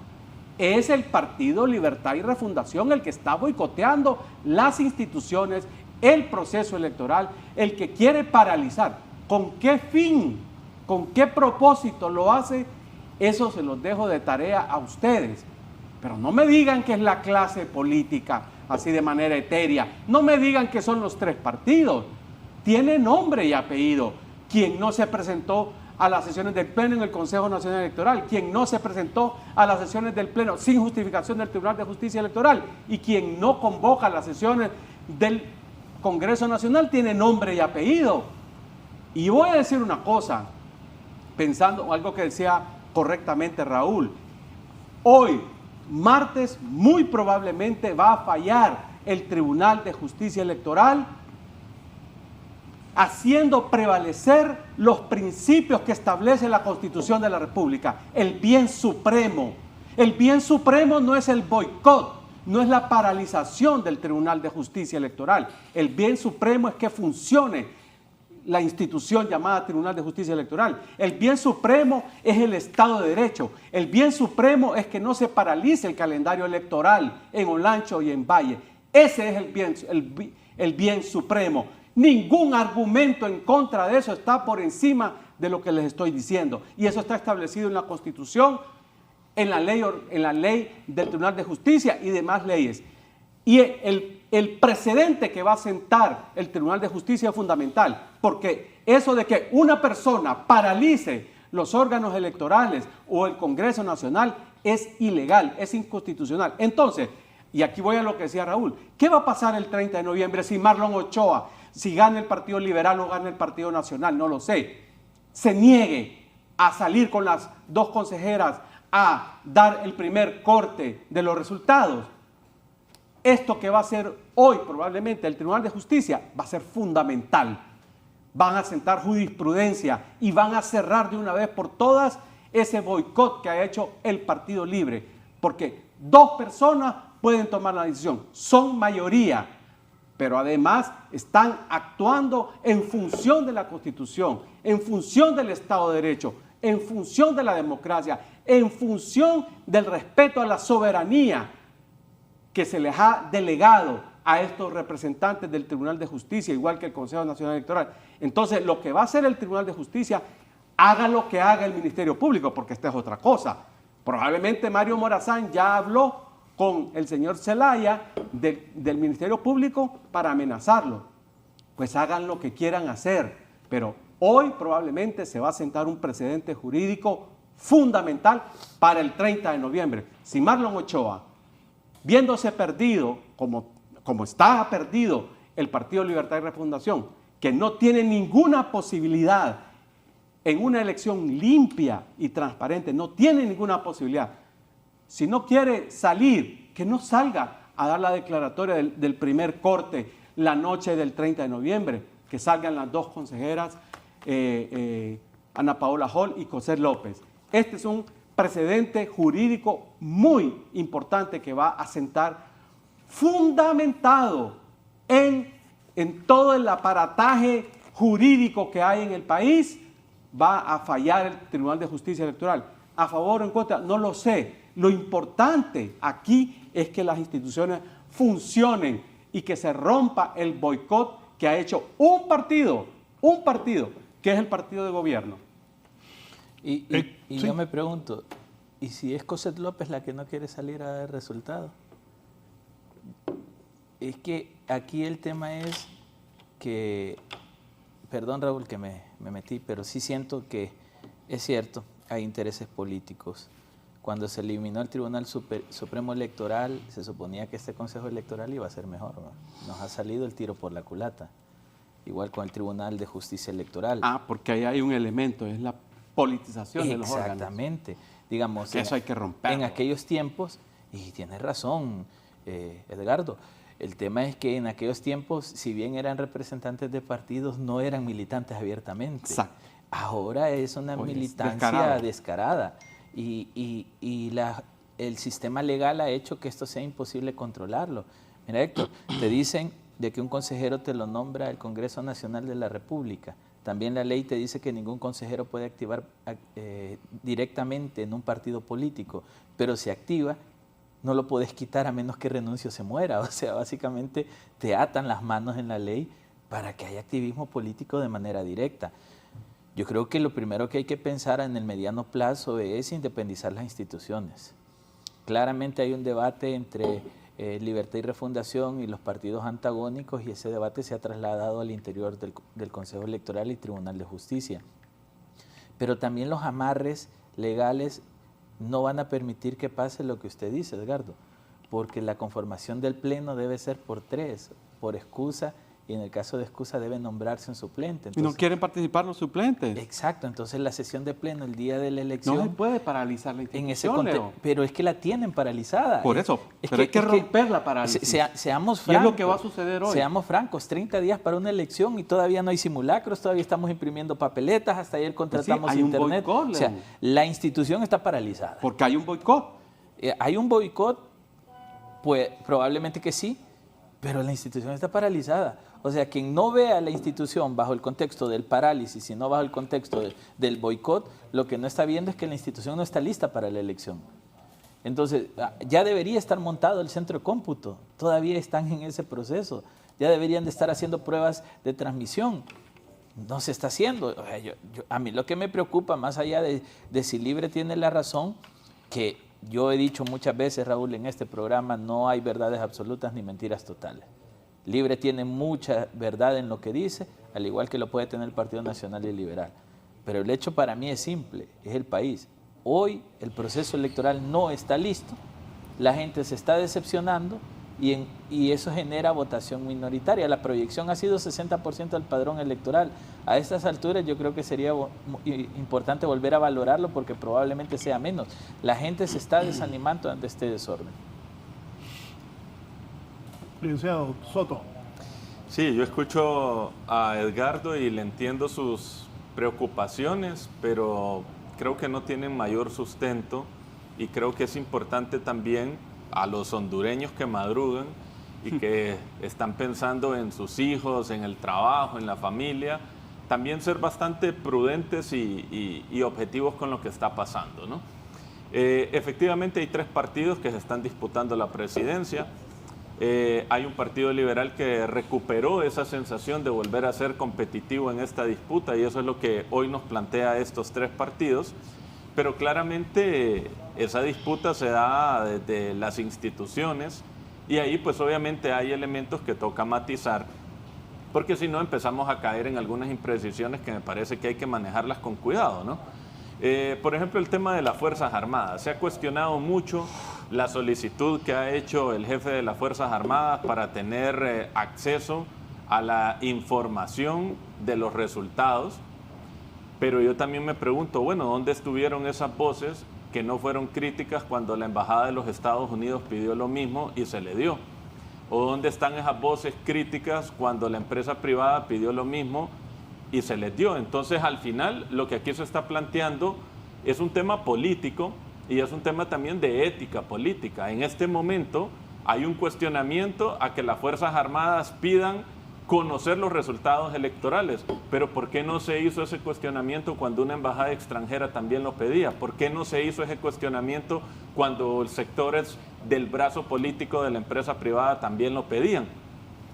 Es el Partido Libertad y Refundación el que está boicoteando las instituciones, el proceso electoral, el que quiere paralizar. ¿Con qué fin? ¿Con qué propósito lo hace? Eso se los dejo de tarea a ustedes. Pero no me digan que es la clase política, así de manera etérea. No me digan que son los tres partidos. Tiene nombre y apellido. Quien no se presentó a las sesiones del Pleno en el Consejo Nacional Electoral, quien no se presentó a las sesiones del Pleno sin justificación del Tribunal de Justicia Electoral y quien no convoca las sesiones del Congreso Nacional tiene nombre y apellido. Y voy a decir una cosa, pensando algo que decía correctamente Raúl. Hoy, martes, muy probablemente va a fallar el Tribunal de Justicia Electoral haciendo prevalecer los principios que establece la Constitución de la República, el bien supremo. El bien supremo no es el boicot, no es la paralización del Tribunal de Justicia Electoral. El bien supremo es que funcione la institución llamada Tribunal de Justicia Electoral. El bien supremo es el Estado de Derecho. El bien supremo es que no se paralice el calendario electoral en Olancho y en Valle. Ese es el bien supremo. Ningún argumento en contra de eso está por encima de lo que les estoy diciendo. Y eso está establecido en la Constitución, en la ley del Tribunal de Justicia y demás leyes. Y el precedente que va a sentar el Tribunal de Justicia es fundamental, porque eso de que una persona paralice los órganos electorales o el Congreso Nacional es ilegal, es inconstitucional. Entonces, y aquí voy a lo que decía Raúl, ¿qué va a pasar el 30 de noviembre si Marlon Ochoa, si gana el Partido Liberal o gana el Partido Nacional? No lo sé. Se niegue a salir con las dos consejeras a dar el primer corte de los resultados. Esto que va a hacer hoy probablemente el Tribunal de Justicia va a ser fundamental. Van a sentar jurisprudencia y van a cerrar de una vez por todas ese boicot que ha hecho el Partido Libre, porque dos personas pueden tomar la decisión, son mayoría, pero además están actuando en función de la Constitución, en función del Estado de Derecho, en función de la democracia, en función del respeto a la soberanía que se les ha delegado a estos representantes del Tribunal de Justicia, igual que el Consejo Nacional Electoral. Entonces, lo que va a hacer el Tribunal de Justicia, haga lo que haga el Ministerio Público, porque esta es otra cosa. Probablemente Mario Morazán ya habló con el señor Zelaya del Ministerio Público para amenazarlo. Pues hagan lo que quieran hacer, pero hoy probablemente se va a sentar un precedente jurídico fundamental para el 30 de noviembre. Si Marlon Ochoa, viéndose perdido, como está perdido el Partido Libertad y Refundación, que no tiene ninguna posibilidad en una elección limpia y transparente, no tiene ninguna posibilidad. Si no quiere salir, que no salga a dar la declaratoria del primer corte la noche del 30 de noviembre, que salgan las dos consejeras, Ana Paola Hall y José López. Este es un precedente jurídico muy importante que va a sentar, fundamentado en todo el aparataje jurídico que hay en el país. Va a fallar el Tribunal de Justicia Electoral. ¿A favor o en contra? No lo sé. Lo importante aquí es que las instituciones funcionen y que se rompa el boicot que ha hecho un partido, que es el partido de gobierno. Y sí. yo me pregunto, ¿y si es José López la que no quiere salir a dar resultado? Es que aquí el tema es que, perdón Raúl que me metí, pero sí siento que es cierto, hay intereses políticos. Cuando se eliminó el Tribunal Supremo Electoral, se suponía que este Consejo Electoral iba a ser mejor, ¿no? Nos ha salido el tiro por la culata. Igual con el Tribunal de Justicia Electoral. Ah, porque ahí hay un elemento, es la politización de los órganos. Exactamente. Digamos, eso hay que romperlo. En aquellos tiempos, y tienes razón, Edgardo, el tema es que en aquellos tiempos, si bien eran representantes de partidos, no eran militantes abiertamente. Exacto. Ahora es una militancia descarada. Y el sistema legal ha hecho que esto sea imposible controlarlo. Mira, Héctor, te dicen de que un consejero te lo nombra el Congreso Nacional de la República. También la ley te dice que ningún consejero puede activar directamente en un partido político, pero si activa, no lo puedes quitar a menos que renuncie o se muera. O sea, básicamente te atan las manos en la ley para que haya activismo político de manera directa. Yo creo que lo primero que hay que pensar en el mediano plazo es independizar las instituciones. Claramente hay un debate entre Libertad y Refundación y los partidos antagónicos, y ese debate se ha trasladado al interior del Consejo Electoral y Tribunal de Justicia. Pero también los amarres legales no van a permitir que pase lo que usted dice, Edgardo, porque la conformación del Pleno debe ser por 3, por excusa y en el caso de excusa debe nombrarse un suplente. Entonces, y no quieren participar los suplentes. Exacto, entonces la sesión de pleno el día de la elección... No se puede paralizar la institución, en ese contexto, pero es que la tienen paralizada. Por eso, pero hay que romper la parálisis. Seamos francos. Y es lo que va a suceder hoy. Seamos francos, 30 días para una elección y todavía no hay simulacros, todavía estamos imprimiendo papeletas, hasta ayer contratamos hay internet. Un boicot, o sea, la institución está paralizada. Porque hay un boicot. Hay un boicot, pues probablemente que sí, pero la institución está paralizada. O sea, quien no vea la institución bajo el contexto del parálisis, sino bajo el contexto del boicot, lo que no está viendo es que la institución no está lista para la elección. Entonces, ya debería estar montado el centro de cómputo, todavía están en ese proceso, ya deberían de estar haciendo pruebas de transmisión. No se está haciendo. O sea, a mí lo que me preocupa, más allá de si Libre tiene la razón, que yo he dicho muchas veces, Raúl, en este programa, no hay verdades absolutas ni mentiras totales. Libre tiene mucha verdad en lo que dice, al igual que lo puede tener el Partido Nacional y Liberal. Pero el hecho para mí es simple, es el país. Hoy el proceso electoral no está listo, la gente se está decepcionando y eso genera votación minoritaria. La proyección ha sido 60% del padrón electoral. A estas alturas yo creo que sería importante volver a valorarlo porque probablemente sea menos. La gente se está desanimando ante este desorden. Licenciado Soto. Sí, yo escucho a Edgardo y le entiendo sus preocupaciones, pero creo que no tienen mayor sustento y creo que es importante también a los hondureños que madrugan y que están pensando en sus hijos, en el trabajo, en la familia, también ser bastante prudentes y objetivos con lo que está pasando, ¿no? Efectivamente hay 3 partidos que se están disputando la presidencia. Hay un partido liberal que recuperó esa sensación de volver a ser competitivo en esta disputa y eso es lo que hoy nos plantea estos 3 partidos, pero claramente esa disputa se da desde las instituciones y ahí pues obviamente hay elementos que toca matizar porque si no empezamos a caer en algunas imprecisiones que me parece que hay que manejarlas con cuidado, ¿no? Por ejemplo, el tema de las Fuerzas Armadas. Se ha cuestionado mucho la solicitud que ha hecho el jefe de las Fuerzas Armadas para tener acceso a la información de los resultados. Pero yo también me pregunto, bueno, ¿dónde estuvieron esas voces que no fueron críticas cuando la Embajada de los Estados Unidos pidió lo mismo y se le dio? ¿O dónde están esas voces críticas cuando la empresa privada pidió lo mismo y se les dio? Entonces, al final, lo que aquí se está planteando es un tema político y es un tema también de ética política. En este momento hay un cuestionamiento a que las Fuerzas Armadas pidan conocer los resultados electorales, pero ¿por qué no se hizo ese cuestionamiento cuando una embajada extranjera también lo pedía? ¿Por qué no se hizo ese cuestionamiento cuando sectores del brazo político de la empresa privada también lo pedían?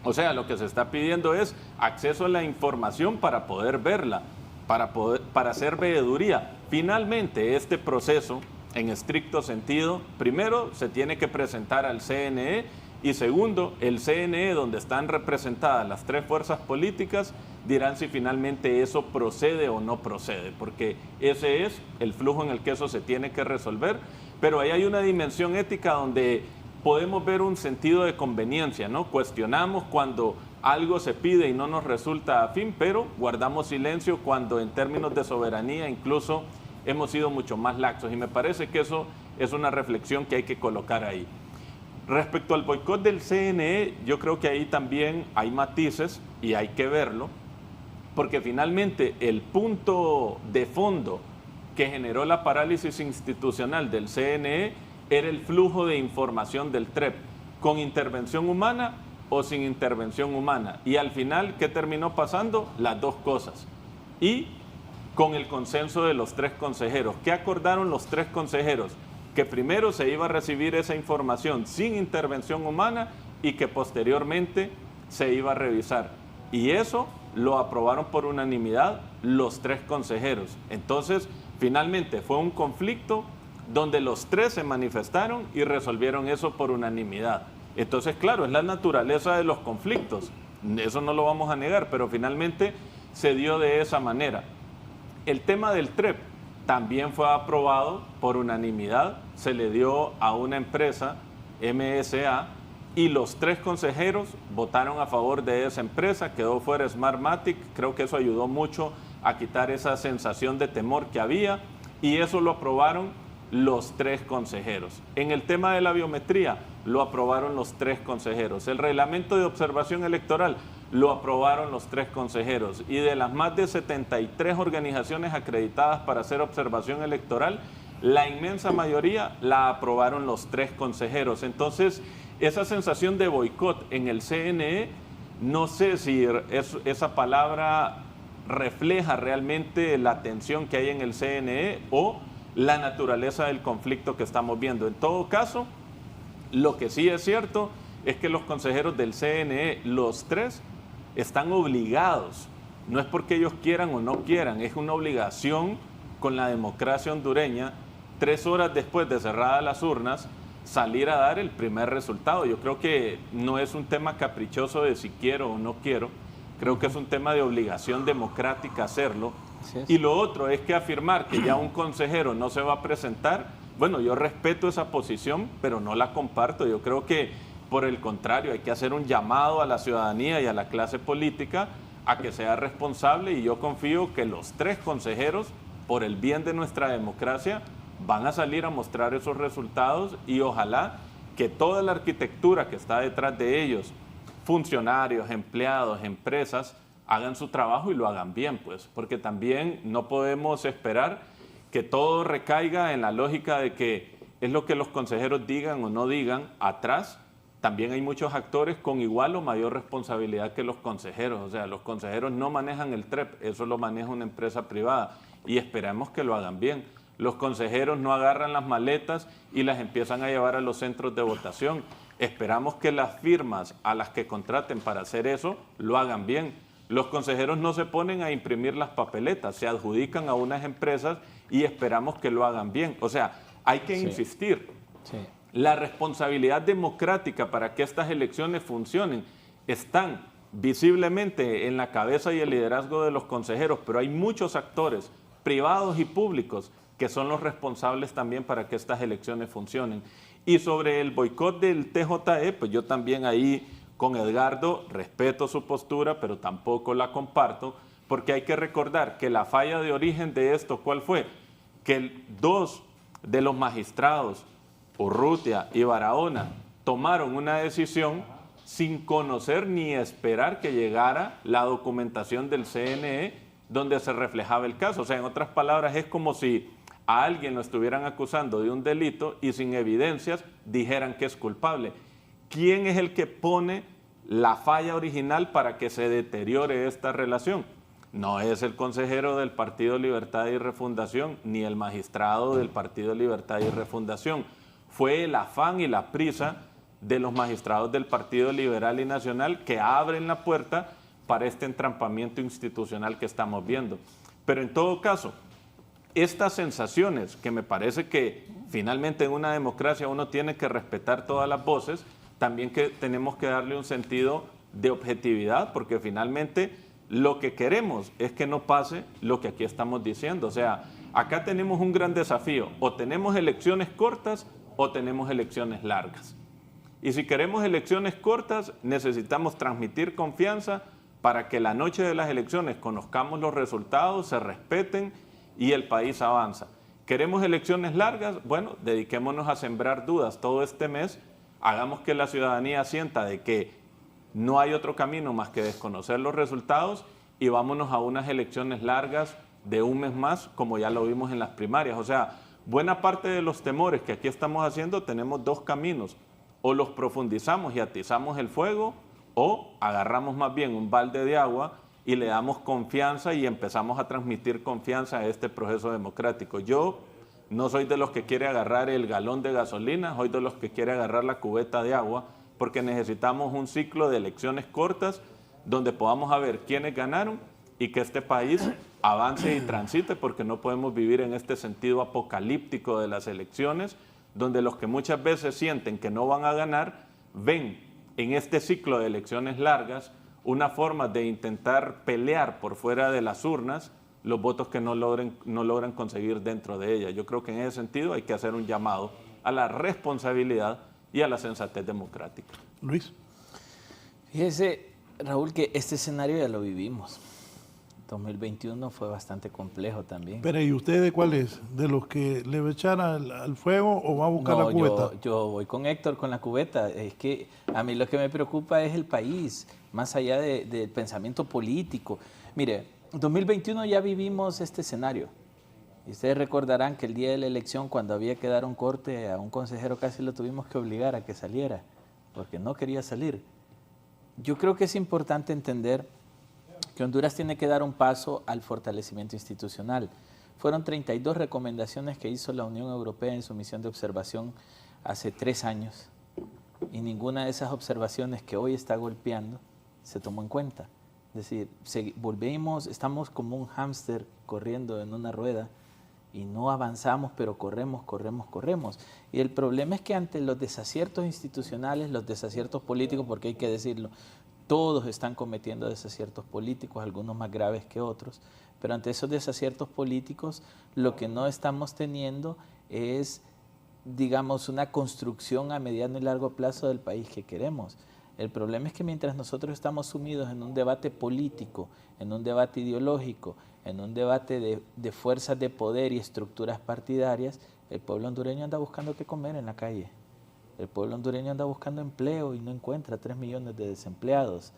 O sea, lo que se está pidiendo es acceso a la información para poder verla, para hacer veeduría. Finalmente, este proceso, en estricto sentido, primero se tiene que presentar al CNE y segundo, el CNE, donde están representadas las 3 fuerzas políticas, dirán si finalmente eso procede o no procede, porque ese es el flujo en el que eso se tiene que resolver, pero ahí hay una dimensión ética donde podemos ver un sentido de conveniencia, ¿no? Cuestionamos cuando algo se pide y no nos resulta afín, pero guardamos silencio cuando en términos de soberanía incluso hemos sido mucho más laxos y me parece que eso es una reflexión que hay que colocar ahí. Respecto al boicot del CNE, yo creo que ahí también hay matices y hay que verlo, porque finalmente el punto de fondo que generó la parálisis institucional del CNE era el flujo de información del TREP, con intervención humana o sin intervención humana. Y al final, ¿qué terminó pasando? Las 2 cosas. Y con el consenso de los 3 consejeros. ¿Qué acordaron los 3 consejeros? Que primero se iba a recibir esa información sin intervención humana y que posteriormente se iba a revisar. Y eso lo aprobaron por unanimidad los 3 consejeros. Entonces, finalmente fue un conflicto donde los 3 se manifestaron y resolvieron eso por unanimidad. Entonces, claro, es la naturaleza de los conflictos. Eso no lo vamos a negar, pero finalmente se dio de esa manera. El tema del TREP también fue aprobado por unanimidad, se le dio a una empresa, MSA, y los 3 consejeros votaron a favor de esa empresa, quedó fuera Smartmatic. Creo que eso ayudó mucho a quitar esa sensación de temor que había, y eso lo aprobaron los 3 consejeros. En el tema de la biometría, lo aprobaron los 3 consejeros. El reglamento de observación electoral, lo aprobaron los 3 consejeros. Y de las más de 73 organizaciones acreditadas para hacer observación electoral, la inmensa mayoría la aprobaron los 3 consejeros. Entonces, esa sensación de boicot en el CNE, no sé si esa palabra refleja realmente la tensión que hay en el CNE o la naturaleza del conflicto que estamos viendo. En todo caso, lo que sí es cierto es que los consejeros del CNE, los 3, están obligados. No es porque ellos quieran o no quieran, es una obligación con la democracia hondureña, 3 horas después de cerradas las urnas, salir a dar el primer resultado. Yo creo que no es un tema caprichoso de si quiero o no quiero, creo que es un tema de obligación democrática hacerlo. Y lo otro es que afirmar que ya un consejero no se va a presentar, bueno, yo respeto esa posición, pero no la comparto. Yo creo que, por el contrario, hay que hacer un llamado a la ciudadanía y a la clase política a que sea responsable, y yo confío que los 3 consejeros, por el bien de nuestra democracia, van a salir a mostrar esos resultados, y ojalá que toda la arquitectura que está detrás de ellos, funcionarios, empleados, empresas, hagan su trabajo y lo hagan bien, pues, porque también no podemos esperar que todo recaiga en la lógica de que es lo que los consejeros digan o no digan. Atrás también hay muchos actores con igual o mayor responsabilidad que los consejeros. O sea, los consejeros no manejan el TREP, eso lo maneja una empresa privada, y esperamos que lo hagan bien. Los consejeros no agarran las maletas y las empiezan a llevar a los centros de votación. Esperamos que las firmas a las que contraten para hacer eso lo hagan bien. Los consejeros no se ponen a imprimir las papeletas, se adjudican a unas empresas y esperamos que lo hagan bien. O sea, hay que insistir. La responsabilidad democrática para que estas elecciones funcionen están visiblemente en la cabeza y el liderazgo de los consejeros, pero hay muchos actores privados y públicos que son los responsables también para que estas elecciones funcionen. Y sobre el boicot del TJE, pues yo también ahí con Edgardo respeto su postura, pero tampoco la comparto, porque hay que recordar que la falla de origen de esto, ¿cuál fue? Que 2 de los magistrados, Urrutia y Barahona, tomaron una decisión sin conocer ni esperar que llegara la documentación del CNE donde se reflejaba el caso. O sea, en otras palabras, es como si a alguien lo estuvieran acusando de un delito y sin evidencias dijeran que es culpable. ¿Quién es el que pone la falla original para que se deteriore esta relación? No es el consejero del Partido Libertad y Refundación, ni el magistrado del Partido Libertad y Refundación. Fue el afán y la prisa de los magistrados del Partido Liberal y Nacional que abren la puerta para este entrampamiento institucional que estamos viendo. Pero en todo caso, estas sensaciones, que me parece que finalmente en una democracia uno tiene que respetar todas las voces, también que tenemos que darle un sentido de objetividad, porque finalmente lo que queremos es que no pase lo que aquí estamos diciendo. O sea, acá tenemos un gran desafío: o tenemos elecciones cortas o tenemos elecciones largas. Y si queremos elecciones cortas, necesitamos transmitir confianza para que la noche de las elecciones conozcamos los resultados, se respeten y el país avanza. ¿Queremos elecciones largas? Bueno, dediquémonos a sembrar dudas todo este mes, hagamos que la ciudadanía sienta de que no hay otro camino más que desconocer los resultados, y vámonos a unas elecciones largas de un mes más, como ya lo vimos en las primarias. O sea, buena parte de los temores que aquí estamos haciendo, tenemos 2 caminos: o los profundizamos y atizamos el fuego, o agarramos más bien un balde de agua y le damos confianza y empezamos a transmitir confianza a este proceso democrático. Yo no soy de los que quiere agarrar el galón de gasolina, soy de los que quiere agarrar la cubeta de agua, porque necesitamos un ciclo de elecciones cortas donde podamos ver quiénes ganaron y que este país avance y transite, porque no podemos vivir en este sentido apocalíptico de las elecciones, donde los que muchas veces sienten que no van a ganar, ven en este ciclo de elecciones largas una forma de intentar pelear por fuera de las urnas los votos que no logran conseguir dentro de ellas. Yo creo que en ese sentido hay que hacer un llamado a la responsabilidad y a la sensatez democrática. Luis. Fíjese, Raúl, que este escenario ya lo vivimos. 2021 fue bastante complejo también. Pero ¿y usted de cuál es? ¿De los que le va a echar al fuego o va a buscar la cubeta? Yo voy con Héctor con la cubeta. Es que a mí lo que me preocupa es el país, más allá del pensamiento político. Mire, en 2021 ya vivimos este escenario. Y ustedes recordarán que el día de la elección, cuando había que dar un corte a un consejero, casi lo tuvimos que obligar a que saliera, porque no quería salir. Yo creo que es importante entender que Honduras tiene que dar un paso al fortalecimiento institucional. Fueron 32 recomendaciones que hizo la Unión Europea en su misión de observación hace 3 años y ninguna de esas observaciones que hoy está golpeando se tomó en cuenta. Es decir, estamos como un hámster corriendo en una rueda y no avanzamos, pero corremos. Y el problema es que ante los desaciertos institucionales, los desaciertos políticos, porque hay que decirlo, todos están cometiendo desaciertos políticos, algunos más graves que otros, pero ante esos desaciertos políticos lo que no estamos teniendo es, digamos, una construcción a mediano y largo plazo del país que queremos. El problema es que mientras nosotros estamos sumidos en un debate político, en un debate ideológico, en un debate de fuerzas de poder y estructuras partidarias, el pueblo hondureño anda buscando qué comer en la calle. El pueblo hondureño anda buscando empleo y no encuentra 3 millones de desempleados.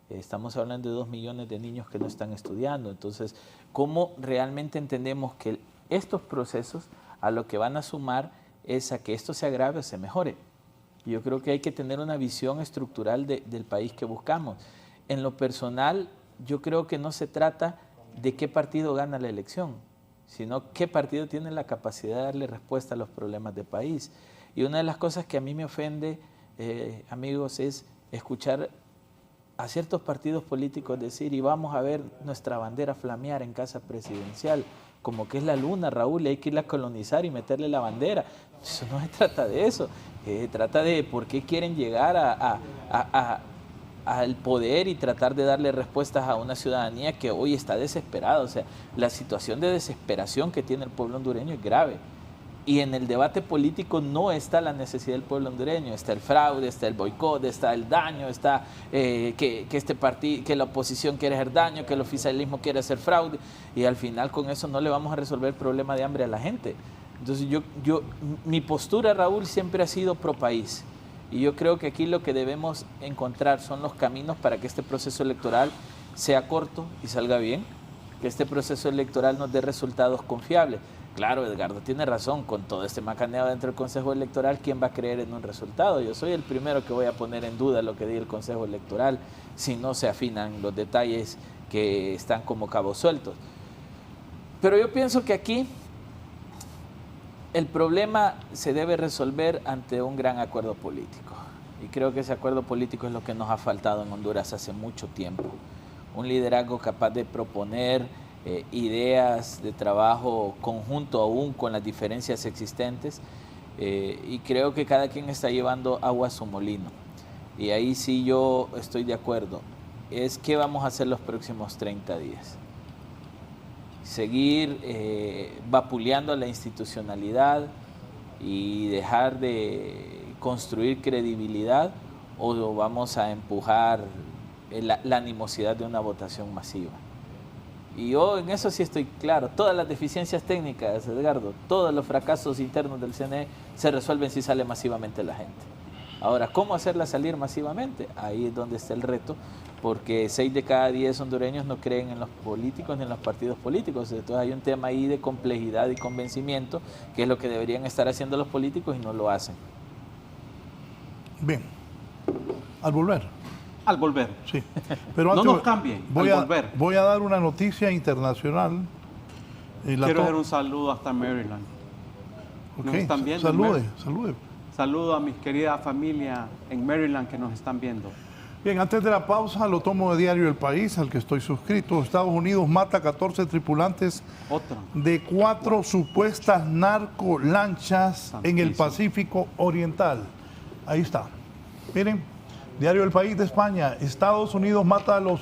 Estamos hablando de 2 millones de niños que no están estudiando. Entonces, ¿cómo realmente entendemos que estos procesos a lo que van a sumar es a que esto se agrave o se mejore? Yo creo que hay que tener una visión estructural del país que buscamos. En lo personal, yo creo que no se trata de qué partido gana la elección, sino qué partido tiene la capacidad de darle respuesta a los problemas del país. Y una de las cosas que a mí me ofende, amigos, es escuchar a ciertos partidos políticos decir, y vamos a ver nuestra bandera flamear en casa presidencial, como que es la luna, Raúl, y hay que irla a colonizar y meterle la bandera. Eso no se trata de eso, trata de por qué quieren llegar al poder y tratar de darle respuestas a una ciudadanía que hoy está desesperada. O sea, la situación de desesperación que tiene el pueblo hondureño es grave. Y en el debate político no está la necesidad del pueblo hondureño, está el fraude, está el boicot, está el daño, está que la oposición quiere hacer daño, que el oficialismo quiere hacer fraude, y al final con eso no le vamos a resolver el problema de hambre a la gente. Entonces mi postura, Raúl, siempre ha sido pro país, y yo creo que aquí lo que debemos encontrar son los caminos para que este proceso electoral sea corto y salga bien, que este proceso electoral nos dé resultados confiables. Claro, Edgardo tiene razón, con todo este macaneo dentro del Consejo Electoral, ¿quién va a creer en un resultado? Yo soy el primero que voy a poner en duda lo que diga el Consejo Electoral si no se afinan los detalles que están como cabos sueltos. Pero yo pienso que aquí el problema se debe resolver ante un gran acuerdo político. Y creo que ese acuerdo político es lo que nos ha faltado en Honduras hace mucho tiempo. Un liderazgo capaz de proponer ideas de trabajo conjunto aún con las diferencias existentes, y creo que cada quien está llevando agua a su molino, y ahí sí yo estoy de acuerdo. Es qué vamos a hacer los próximos 30 días, seguir vapuleando la institucionalidad y dejar de construir credibilidad, o vamos a empujar la animosidad de una votación masiva. Y yo en eso sí estoy claro. Todas las deficiencias técnicas, Edgardo, todos los fracasos internos del CNE se resuelven si sale masivamente la gente. Ahora, ¿cómo hacerla salir masivamente? Ahí es donde está el reto, porque 6 de cada 10 hondureños no creen en los políticos ni en los partidos políticos. Entonces hay un tema ahí de complejidad y convencimiento, que es lo que deberían estar haciendo los políticos y no lo hacen. Bien, al volver. Al volver. Sí. Pero no nos cambien, voy a dar una noticia internacional. Quiero hacer un saludo hasta Maryland. Okay. Nos están viendo. Salude. Saludo a mi querida familia en Maryland que nos están viendo. Bien, antes de la pausa lo tomo de Diario El País, al que estoy suscrito. Estados Unidos mata a 14 tripulantes de 4 supuestas narcolanchas en el Pacífico Oriental. Ahí está. Miren. Diario El País de España, Estados Unidos mata a los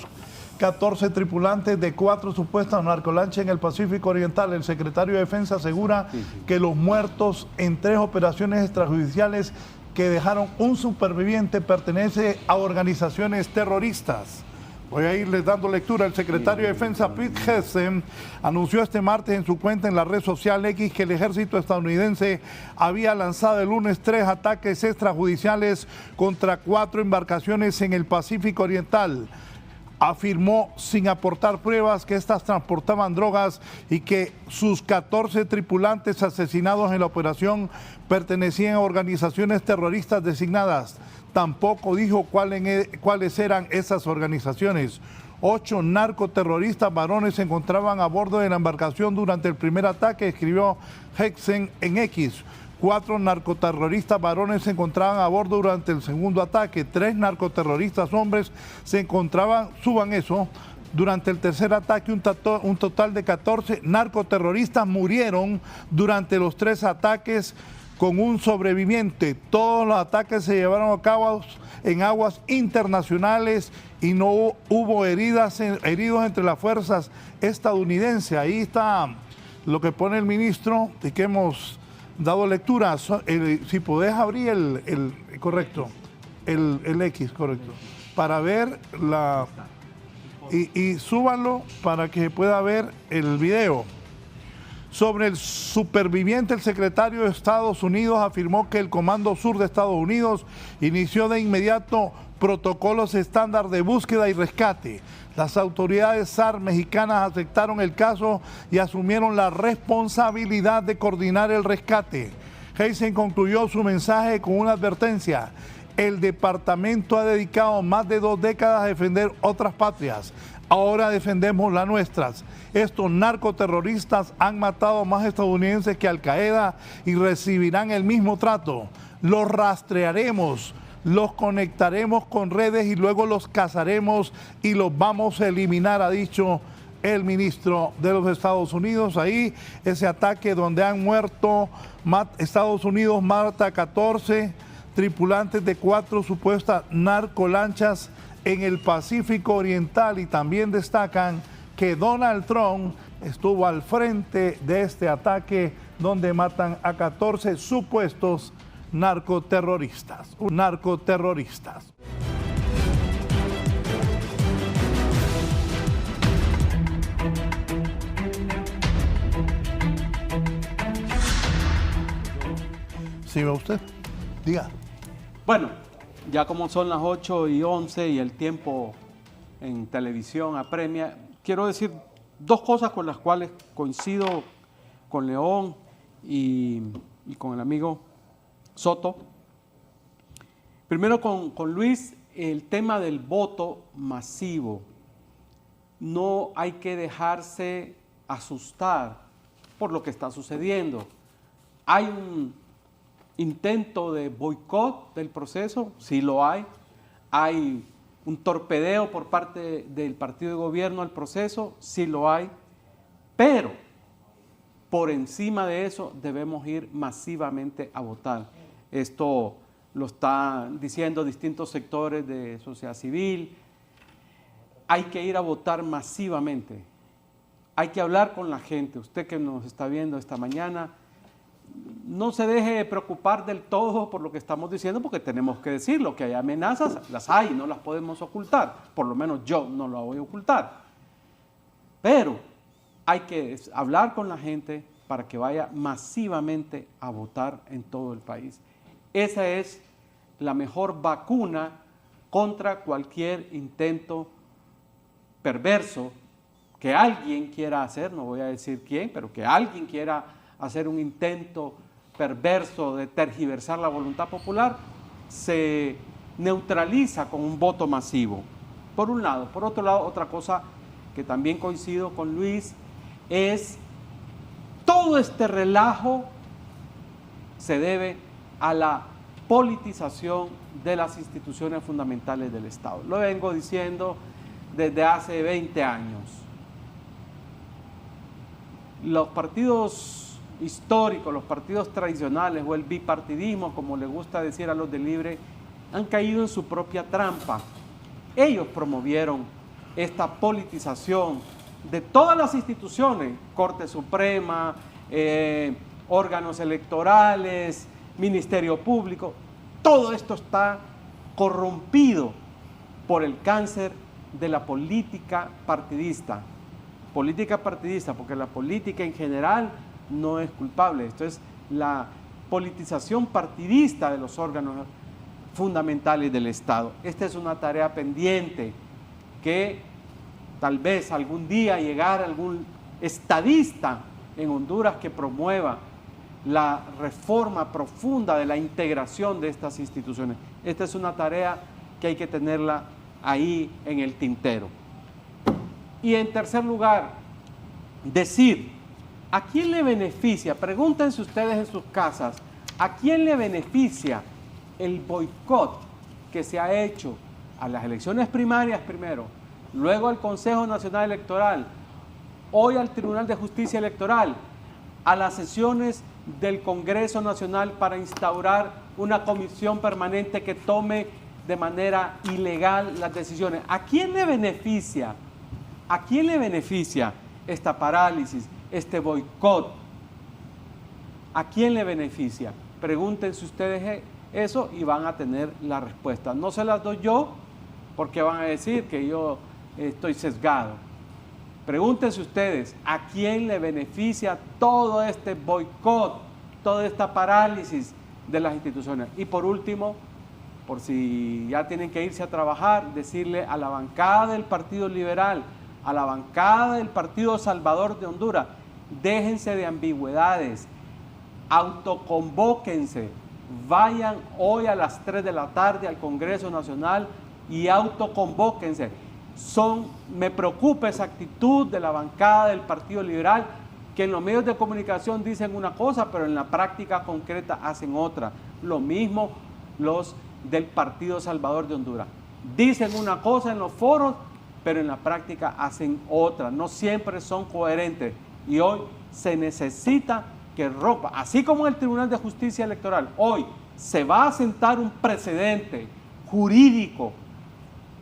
14 tripulantes de 4 supuestas narcolanchas en el Pacífico Oriental. El secretario de Defensa asegura que los muertos en 3 operaciones extrajudiciales que dejaron un superviviente pertenece a organizaciones terroristas. Voy a irles dando lectura. El secretario de Defensa Pete Hegseth anunció este martes en su cuenta en la red social X que el ejército estadounidense había lanzado el lunes 3 ataques extrajudiciales contra 4 embarcaciones en el Pacífico Oriental. Afirmó sin aportar pruebas que estas transportaban drogas y que sus 14 tripulantes asesinados en la operación pertenecían a organizaciones terroristas designadas. Tampoco dijo cuáles eran esas organizaciones. 8 narcoterroristas varones se encontraban a bordo de la embarcación durante el primer ataque, escribió Hegseth en X. 4 narcoterroristas varones se encontraban a bordo durante el segundo ataque. 3 narcoterroristas hombres se encontraban, suban eso, durante el tercer ataque. Un total de 14 narcoterroristas murieron durante los 3 ataques con un sobreviviente. Todos los ataques se llevaron a cabo en aguas internacionales y no hubo heridos entre las fuerzas estadounidenses. Ahí está lo que pone el ministro y que hemos dado lectura. Si podés abrir el correcto, el X, correcto, para ver la... Y súbanlo para que se pueda ver el video. Sobre el superviviente, el secretario de Estados Unidos afirmó que el Comando Sur de Estados Unidos inició de inmediato protocolos estándar de búsqueda y rescate. Las autoridades SAR mexicanas aceptaron el caso y asumieron la responsabilidad de coordinar el rescate. Hegseth concluyó su mensaje con una advertencia. El departamento ha dedicado más de 2 décadas a defender otras patrias. Ahora defendemos las nuestras. Estos narcoterroristas han matado más estadounidenses que Al Qaeda y recibirán el mismo trato. Los rastrearemos, los conectaremos con redes y luego los cazaremos y los vamos a eliminar, ha dicho el ministro de los Estados Unidos. Ahí ese ataque donde han muerto, Estados Unidos mata a 14 tripulantes de 4 supuestas narcolanchas en el Pacífico Oriental, y también destacan que Donald Trump estuvo al frente de este ataque donde matan a 14 supuestos narcoterroristas. ¿Sí va usted? Diga. Bueno, ya como son las 8:11 y el tiempo en televisión apremia, quiero decir 2 cosas con las cuales coincido con León y con el amigo Soto. Primero con Luis, el tema del voto masivo. No hay que dejarse asustar por lo que está sucediendo. Hay un intento de boicot del proceso, sí lo hay. Hay un torpedeo por parte del partido de gobierno al proceso, sí lo hay. Pero por encima de eso debemos ir masivamente a votar. Esto lo están diciendo distintos sectores de sociedad civil. Hay que ir a votar masivamente. Hay que hablar con la gente. Usted que nos está viendo esta mañana, no se deje preocupar del todo por lo que estamos diciendo, porque tenemos que decirlo, que hay amenazas, las hay, no las podemos ocultar. Por lo menos yo no las voy a ocultar. Pero hay que hablar con la gente para que vaya masivamente a votar en todo el país. Esa es la mejor vacuna contra cualquier intento perverso que alguien quiera hacer, no voy a decir quién, pero que alguien quiera hacer un intento perverso de tergiversar la voluntad popular, se neutraliza con un voto masivo. Por un lado. Por otro lado, otra cosa que también coincido con Luis es todo este relajo se debe a la politización de las instituciones fundamentales del Estado. Lo vengo diciendo desde hace 20 años. Los partidos históricos, los partidos tradicionales o el bipartidismo, como le gusta decir a los de Libre, han caído en su propia trampa. Ellos promovieron esta politización de todas las instituciones, Corte Suprema, órganos electorales, Ministerio Público. Todo esto está corrompido por el cáncer de la política partidista. Política partidista, porque la política en general no es culpable. Esto es la politización partidista de los órganos fundamentales del Estado. Esta es una tarea pendiente que tal vez algún día llegara algún estadista en Honduras que promueva la reforma profunda de la integración de estas instituciones. Esta es una tarea que hay que tenerla ahí en el tintero. Y en tercer lugar, decir, ¿a quién le beneficia? Pregúntense ustedes en sus casas, ¿a quién le beneficia el boicot que se ha hecho a las elecciones primarias primero, luego al Consejo Nacional Electoral, hoy al Tribunal de Justicia Electoral, a las sesiones del Congreso Nacional para instaurar una comisión permanente que tome de manera ilegal las decisiones? ¿A quién le beneficia? ¿A quién le beneficia esta parálisis, este boicot? ¿A quién le beneficia? Pregúntense ustedes eso y van a tener la respuesta. No se las doy yo porque van a decir que yo estoy sesgado. Pregúntense ustedes, ¿a quién le beneficia todo este boicot, toda esta parálisis de las instituciones? Y por último, por si ya tienen que irse a trabajar, decirle a la bancada del Partido Liberal, a la bancada del Partido Salvador de Honduras, déjense de ambigüedades, autoconvóquense, vayan hoy a las 3 de la tarde al Congreso Nacional y autoconvóquense. Me preocupa esa actitud de la bancada del Partido Liberal, que en los medios de comunicación dicen una cosa, pero en la práctica concreta hacen otra. Lo mismo los del Partido Salvador de Honduras. Dicen una cosa en los foros, pero en la práctica hacen otra. No siempre son coherentes. Y hoy se necesita que rompa, así como en el Tribunal de Justicia Electoral, hoy se va a sentar un precedente jurídico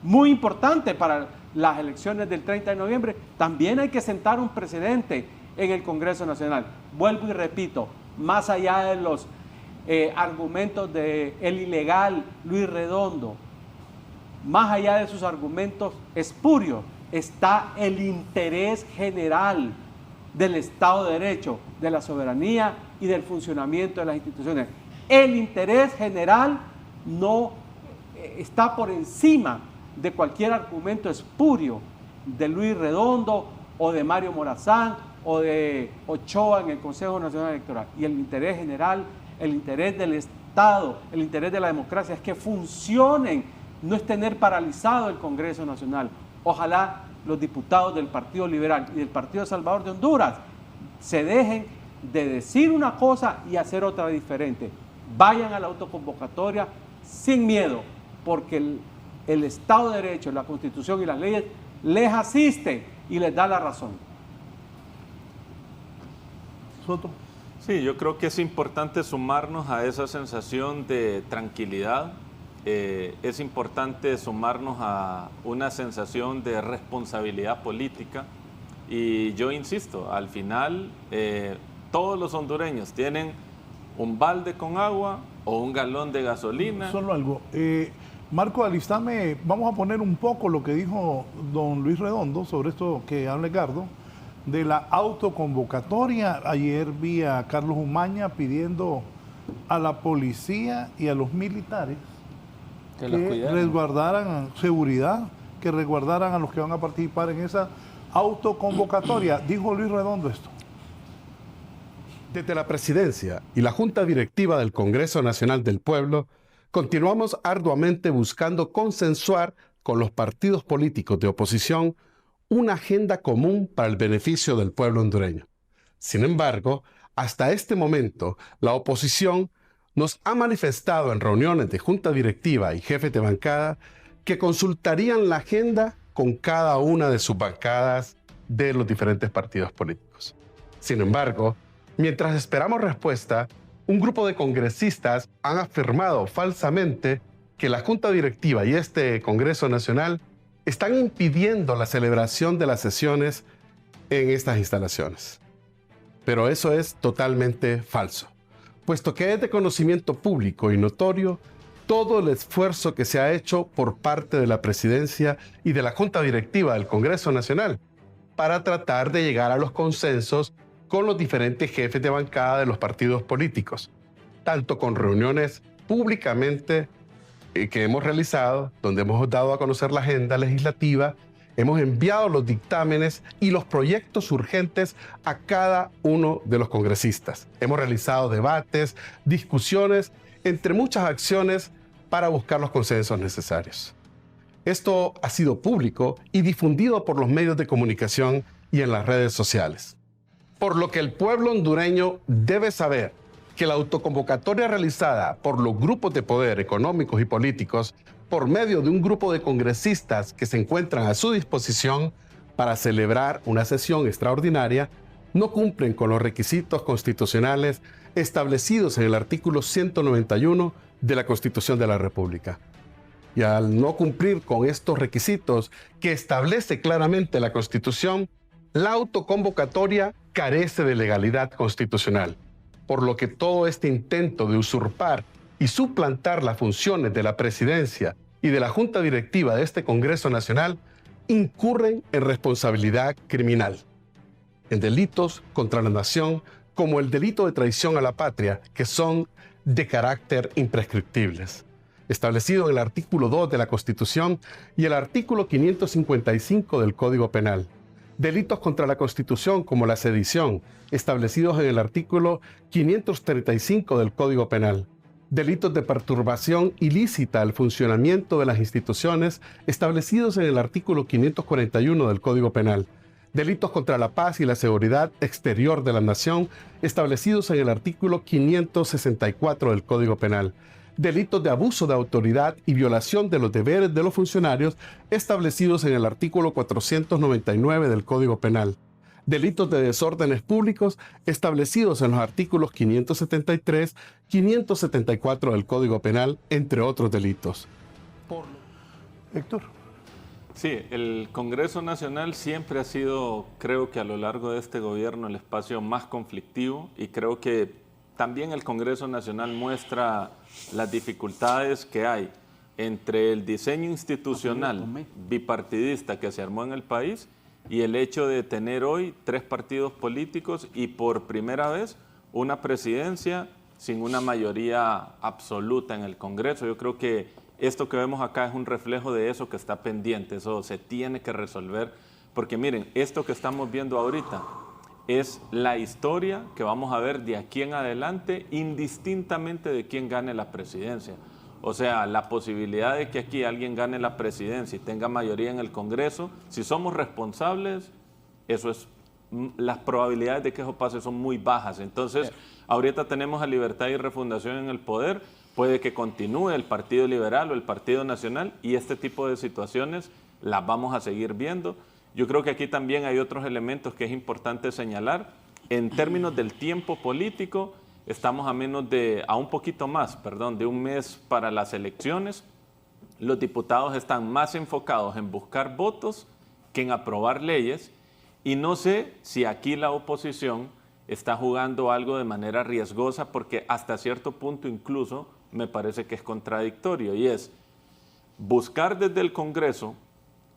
muy importante para las elecciones del 30 de noviembre, también hay que sentar un precedente en el Congreso Nacional. Vuelvo y repito, más allá de los argumentos del ilegal Luis Redondo, más allá de sus argumentos espurios, está el interés general del Estado de Derecho, de la soberanía y del funcionamiento de las instituciones. El interés general no está por encima de cualquier argumento espurio de Luis Redondo o de Mario Morazán o de Ochoa en el Consejo Nacional Electoral. Y el interés general, el interés del Estado, el interés de la democracia es que funcionen, no es tener paralizado el Congreso Nacional. Ojalá los diputados del Partido Liberal y del Partido Salvador de Honduras se dejen de decir una cosa y hacer otra diferente. Vayan a la autoconvocatoria sin miedo, porque el Estado de Derecho, la Constitución y las leyes les asisten y les da la razón. Soto. Sí, yo creo que es importante sumarnos a esa sensación de tranquilidad. Es importante sumarnos a una sensación de responsabilidad política. Y yo insisto, al final todos los hondureños tienen un balde con agua o un galón de gasolina. Solo algo. Marco Alistame, vamos a poner un poco lo que dijo don Luis Redondo sobre esto que habla Edgardo, de la autoconvocatoria. Ayer vi a Carlos Umaña pidiendo a la policía y a los militares que resguardaran seguridad, que resguardaran a los que van a participar en esa autoconvocatoria. Dijo Luis Redondo esto. Desde la presidencia y la Junta Directiva del Congreso Nacional del Pueblo, continuamos arduamente buscando consensuar con los partidos políticos de oposición una agenda común para el beneficio del pueblo hondureño. Sin embargo, hasta este momento, la oposición nos ha manifestado en reuniones de junta directiva y jefes de bancada que consultarían la agenda con cada una de sus bancadas de los diferentes partidos políticos. Sin embargo, mientras esperamos respuesta, un grupo de congresistas han afirmado falsamente que la Junta Directiva y este Congreso Nacional están impidiendo la celebración de las sesiones en estas instalaciones. Pero eso es totalmente falso, puesto que es de conocimiento público y notorio todo el esfuerzo que se ha hecho por parte de la Presidencia y de la Junta Directiva del Congreso Nacional para tratar de llegar a los consensos con los diferentes jefes de bancada de los partidos políticos, tanto con reuniones públicamente que hemos realizado, donde hemos dado a conocer la agenda legislativa, hemos enviado los dictámenes y los proyectos urgentes a cada uno de los congresistas. Hemos realizado debates, discusiones, entre muchas acciones para buscar los consensos necesarios. Esto ha sido público y difundido por los medios de comunicación y en las redes sociales. Por lo que el pueblo hondureño debe saber que la autoconvocatoria realizada por los grupos de poder económicos y políticos por medio de un grupo de congresistas que se encuentran a su disposición para celebrar una sesión extraordinaria no cumplen con los requisitos constitucionales establecidos en el artículo 191 de la Constitución de la República. Y al no cumplir con estos requisitos que establece claramente la Constitución, la autoconvocatoria carece de legalidad constitucional, por lo que todo este intento de usurpar y suplantar las funciones de la Presidencia y de la Junta Directiva de este Congreso Nacional incurren en responsabilidad criminal, en delitos contra la nación como el delito de traición a la patria, que son de carácter imprescriptibles, establecido en el artículo 2 de la Constitución y el artículo 555 del Código Penal. Delitos contra la Constitución como la sedición, establecidos en el artículo 535 del Código Penal. Delitos de perturbación ilícita al funcionamiento de las instituciones, establecidos en el artículo 541 del Código Penal. Delitos contra la paz y la seguridad exterior de la nación, establecidos en el artículo 564 del Código Penal. Delitos de abuso de autoridad y violación de los deberes de los funcionarios, establecidos en el artículo 499 del Código Penal. Delitos de desórdenes públicos, establecidos en los artículos 573, 574 del Código Penal, entre otros delitos. Héctor. Sí, el Congreso Nacional siempre ha sido, creo que a lo largo de este gobierno, el espacio más conflictivo, y creo que también el Congreso Nacional muestra las dificultades que hay entre el diseño institucional bipartidista que se armó en el país y el hecho de tener hoy 3 partidos políticos y por primera vez una presidencia sin una mayoría absoluta en el Congreso. Yo creo que esto que vemos acá es un reflejo de eso que está pendiente, eso se tiene que resolver, porque miren, esto que estamos viendo ahorita es la historia que vamos a ver de aquí en adelante, indistintamente de quién gane la presidencia. O sea, la posibilidad de que aquí alguien gane la presidencia y tenga mayoría en el Congreso, si somos responsables, eso es, las probabilidades de que eso pase son muy bajas. Entonces, ahorita tenemos a Libertad y Refundación en el poder, puede que continúe el Partido Liberal o el Partido Nacional, y este tipo de situaciones las vamos a seguir viendo. Yo creo que aquí también hay otros elementos que es importante señalar. En términos del tiempo político, estamos a un poquito más, de un mes para las elecciones. Los diputados están más enfocados en buscar votos que en aprobar leyes, y no sé si aquí la oposición está jugando algo de manera riesgosa, porque hasta cierto punto incluso me parece que es contradictorio, y es buscar desde el Congreso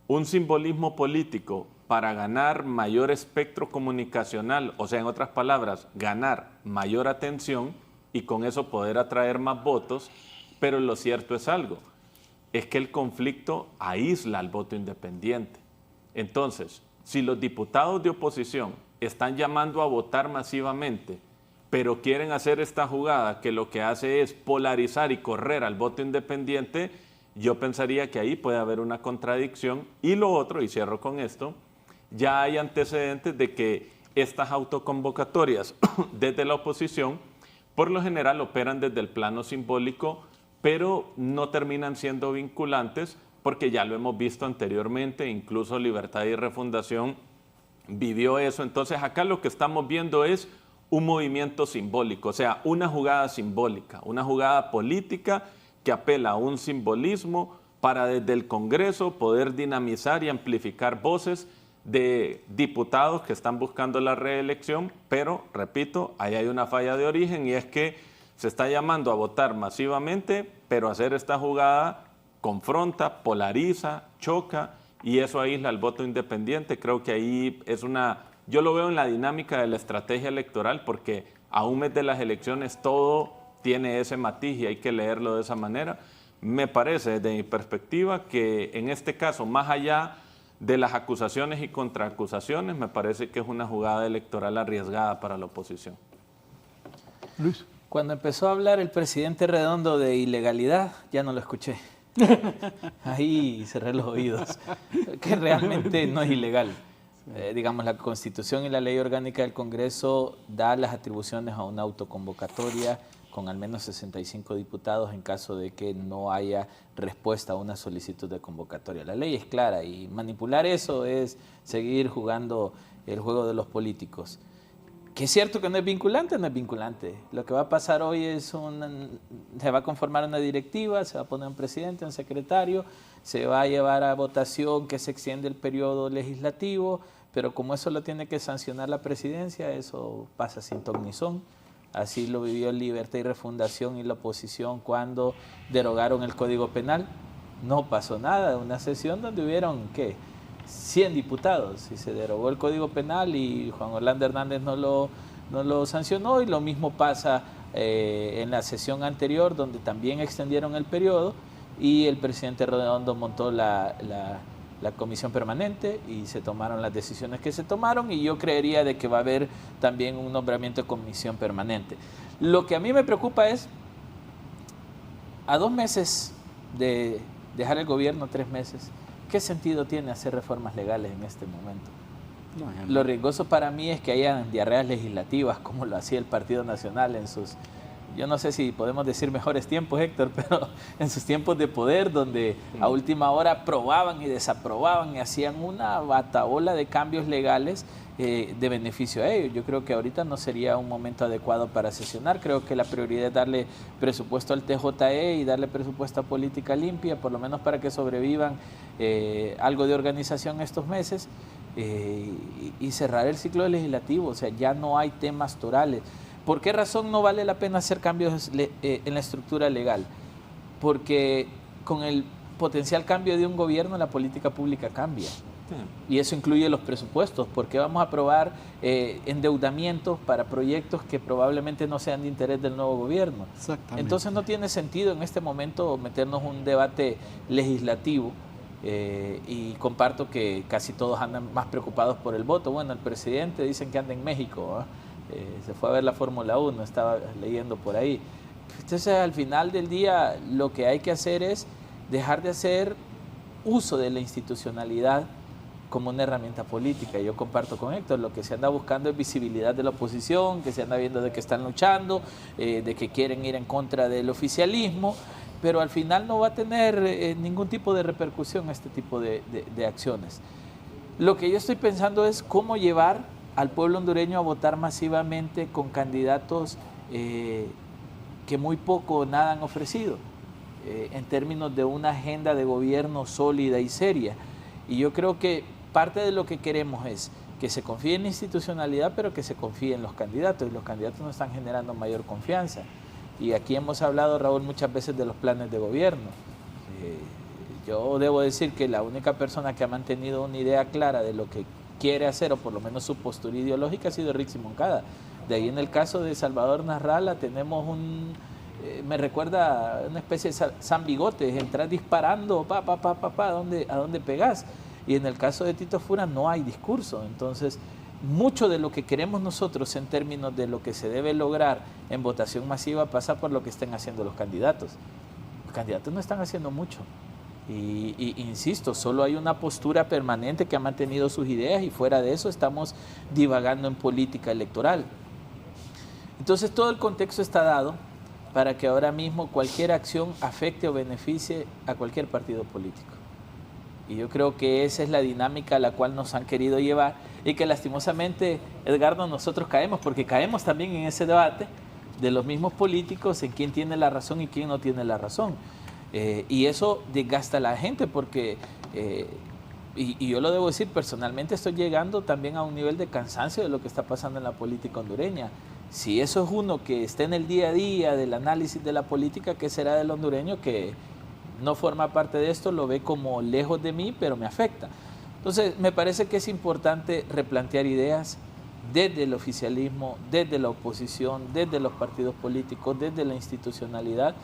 un simbolismo político para ganar mayor espectro comunicacional, o sea, en otras palabras, ganar mayor atención y con eso poder atraer más votos, pero lo cierto es algo, es que el conflicto aísla al voto independiente. Entonces, si los diputados de oposición están llamando a votar masivamente, pero quieren hacer esta jugada que lo que hace es polarizar y correr al voto independiente, yo pensaría que ahí puede haber una contradicción. Y lo otro, y cierro con esto, ya hay antecedentes de que estas autoconvocatorias desde la oposición por lo general operan desde el plano simbólico, pero no terminan siendo vinculantes, porque ya lo hemos visto anteriormente, incluso Libertad y Refundación vivió eso. Entonces acá lo que estamos viendo es un movimiento simbólico, o sea, una jugada simbólica, una jugada política que apela a un simbolismo para desde el Congreso poder dinamizar y amplificar voces de diputados que están buscando la reelección, pero, repito, ahí hay una falla de origen, y es que se está llamando a votar masivamente, pero hacer esta jugada confronta, polariza, choca, y eso aísla al voto independiente. Creo que ahí es yo lo veo en la dinámica de la estrategia electoral, porque a un mes de las elecciones todo tiene ese matiz y hay que leerlo de esa manera. Me parece, desde mi perspectiva, que en este caso, más allá de las acusaciones y contraacusaciones, me parece que es una jugada electoral arriesgada para la oposición. Luis. Cuando empezó a hablar el presidente Redondo de ilegalidad, ya no lo escuché. Ahí cerré los oídos, que realmente no es ilegal. Digamos, la Constitución y la Ley Orgánica del Congreso da las atribuciones a una autoconvocatoria con al menos 65 diputados en caso de que no haya respuesta a una solicitud de convocatoria. La ley es clara y manipular eso es seguir jugando el juego de los políticos. Que es cierto que no es vinculante, no es vinculante. Lo que va a pasar hoy es se va a conformar una directiva, se va a poner un presidente, un secretario, se va a llevar a votación que se extiende el periodo legislativo, pero como eso lo tiene que sancionar la presidencia, eso pasa sin ton ni son. Así lo vivió Libertad y Refundación y la oposición cuando derogaron el Código Penal. No pasó nada, una sesión donde hubieron, ¿qué?, 100 diputados y se derogó el Código Penal y Juan Orlando Hernández no lo sancionó, y lo mismo pasa en la sesión anterior donde también extendieron el periodo y el presidente Redondo montó la comisión permanente y se tomaron las decisiones que se tomaron, y yo creería de que va a haber también un nombramiento de comisión permanente. Lo que a mí me preocupa es, a 2 meses de dejar el gobierno, 3 meses, ¿qué sentido tiene hacer reformas legales en este momento? Lo riesgoso para mí es que hayan diarreas legislativas como lo hacía el Partido Nacional en sus, yo no sé si podemos decir mejores tiempos, Héctor, pero en sus tiempos de poder, donde a última hora aprobaban y desaprobaban y hacían una batahola de cambios legales de beneficio a ellos. Yo creo que ahorita no sería un momento adecuado para sesionar. Creo que la prioridad es darle presupuesto al TJE y darle presupuesto a política limpia, por lo menos para que sobrevivan algo de organización estos meses, y cerrar el ciclo legislativo. O sea, ya no hay temas torales. ¿Por qué razón no vale la pena hacer cambios en la estructura legal? Porque con el potencial cambio de un gobierno, la política pública cambia. Y eso incluye los presupuestos, porque vamos a aprobar endeudamientos para proyectos que probablemente no sean de interés del nuevo gobierno. Entonces no tiene sentido en este momento meternos en un debate legislativo, y comparto que casi todos andan más preocupados por el voto. Bueno, el presidente dicen que anda en México, se fue a ver la Fórmula 1, estaba leyendo por ahí. Entonces al final del día lo que hay que hacer es dejar de hacer uso de la institucionalidad como una herramienta política. Yo comparto con Héctor, lo que se anda buscando es visibilidad de la oposición, que se anda viendo de que están luchando, de que quieren ir en contra del oficialismo, pero al final no va a tener ningún tipo de repercusión este tipo de acciones. Lo que yo estoy pensando es cómo llevar al pueblo hondureño a votar masivamente con candidatos que muy poco o nada han ofrecido, en términos de una agenda de gobierno sólida y seria. Y yo creo que parte de lo que queremos es que se confíe en la institucionalidad, pero que se confíe en los candidatos, y los candidatos no están generando mayor confianza. Y aquí hemos hablado, Raúl, muchas veces de los planes de gobierno. Yo debo decir que la única persona que ha mantenido una idea clara de lo que quiere hacer, o por lo menos su postura ideológica, ha sido Rixi Moncada. De ahí, en el caso de Salvador Narrala, tenemos me recuerda una especie de San Bigotes, entrar disparando, ¿a dónde pegás? Y en el caso de Tito Fura no hay discurso. Entonces, mucho de lo que queremos nosotros en términos de lo que se debe lograr en votación masiva pasa por lo que estén haciendo los candidatos. Los candidatos no están haciendo mucho. Y insisto, solo hay una postura permanente que ha mantenido sus ideas, y fuera de eso estamos divagando en política electoral. Entonces todo el contexto está dado para que ahora mismo cualquier acción afecte o beneficie a cualquier partido político. Y yo creo que esa es la dinámica a la cual nos han querido llevar, y que lastimosamente, Edgardo, nosotros caemos, porque caemos también en ese debate de los mismos políticos en quién tiene la razón y quién no tiene la razón. Y eso desgasta a la gente, porque, y yo lo debo decir personalmente, estoy llegando también a un nivel de cansancio de lo que está pasando en la política hondureña. Si eso es uno que está en el día a día del análisis de la política, ¿qué será del hondureño que no forma parte de esto? Lo ve como lejos de mí, pero me afecta. Entonces, me parece que es importante replantear ideas desde el oficialismo, desde la oposición, desde los partidos políticos, desde la institucionalidad,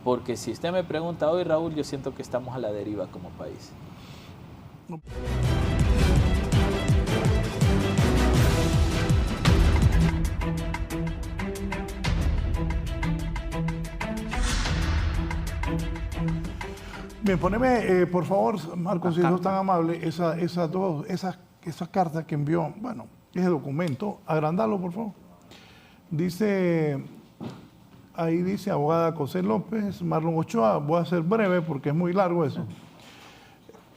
porque si usted me pregunta hoy, Raúl, yo siento que estamos a la deriva como país. Bien, poneme, por favor, Marcos, si sos tan amable, esas cartas que envió, bueno, ese documento, agrandalo, por favor. Dice, ahí dice, abogada José López, Marlon Ochoa, voy a ser breve porque es muy largo eso.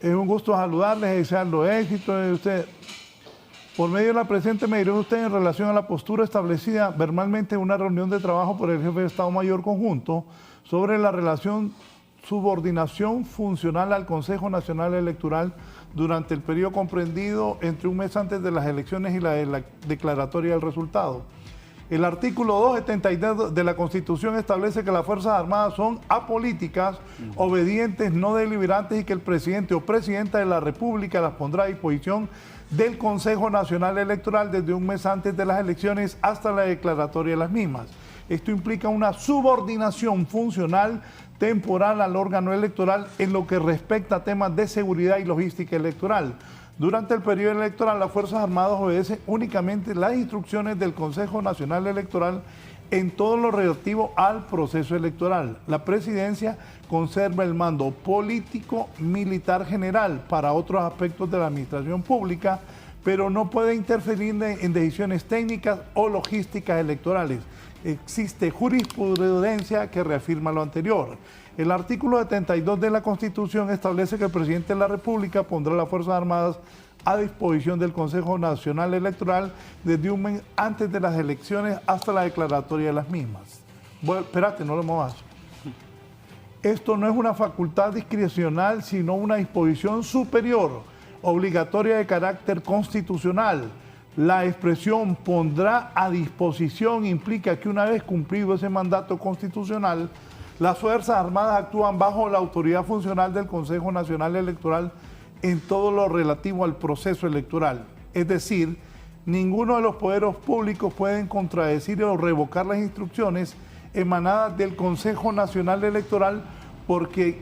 Es un gusto saludarles y desearle éxito de usted. Por medio de la presente me dirige usted en relación a la postura establecida verbalmente en una reunión de trabajo por el jefe de Estado Mayor Conjunto sobre la relación subordinación funcional al Consejo Nacional Electoral durante el periodo comprendido entre un mes antes de las elecciones y la declaratoria del resultado. El artículo 272 de la Constitución establece que las Fuerzas Armadas son apolíticas, obedientes, no deliberantes y que el presidente o presidenta de la República las pondrá a disposición del Consejo Nacional Electoral desde un mes antes de las elecciones hasta la declaratoria de las mismas. Esto implica una subordinación funcional temporal al órgano electoral en lo que respecta a temas de seguridad y logística electoral. Durante el periodo electoral, las Fuerzas Armadas obedecen únicamente las instrucciones del Consejo Nacional Electoral en todo lo relativo al proceso electoral. La presidencia conserva el mando político militar general para otros aspectos de la administración pública, pero no puede interferir en decisiones técnicas o logísticas electorales. Existe jurisprudencia que reafirma lo anterior. El artículo 72 de la Constitución establece que el presidente de la República pondrá las Fuerzas Armadas a disposición del Consejo Nacional Electoral desde un mes antes de las elecciones hasta la declaratoria de las mismas. Bueno, espérate, no lo movas. Esto no es una facultad discrecional, sino una disposición superior, obligatoria de carácter constitucional. La expresión pondrá a disposición implica que una vez cumplido ese mandato constitucional, las Fuerzas Armadas actúan bajo la autoridad funcional del Consejo Nacional Electoral en todo lo relativo al proceso electoral. Es decir, ninguno de los poderes públicos pueden contradecir o revocar las instrucciones emanadas del Consejo Nacional Electoral porque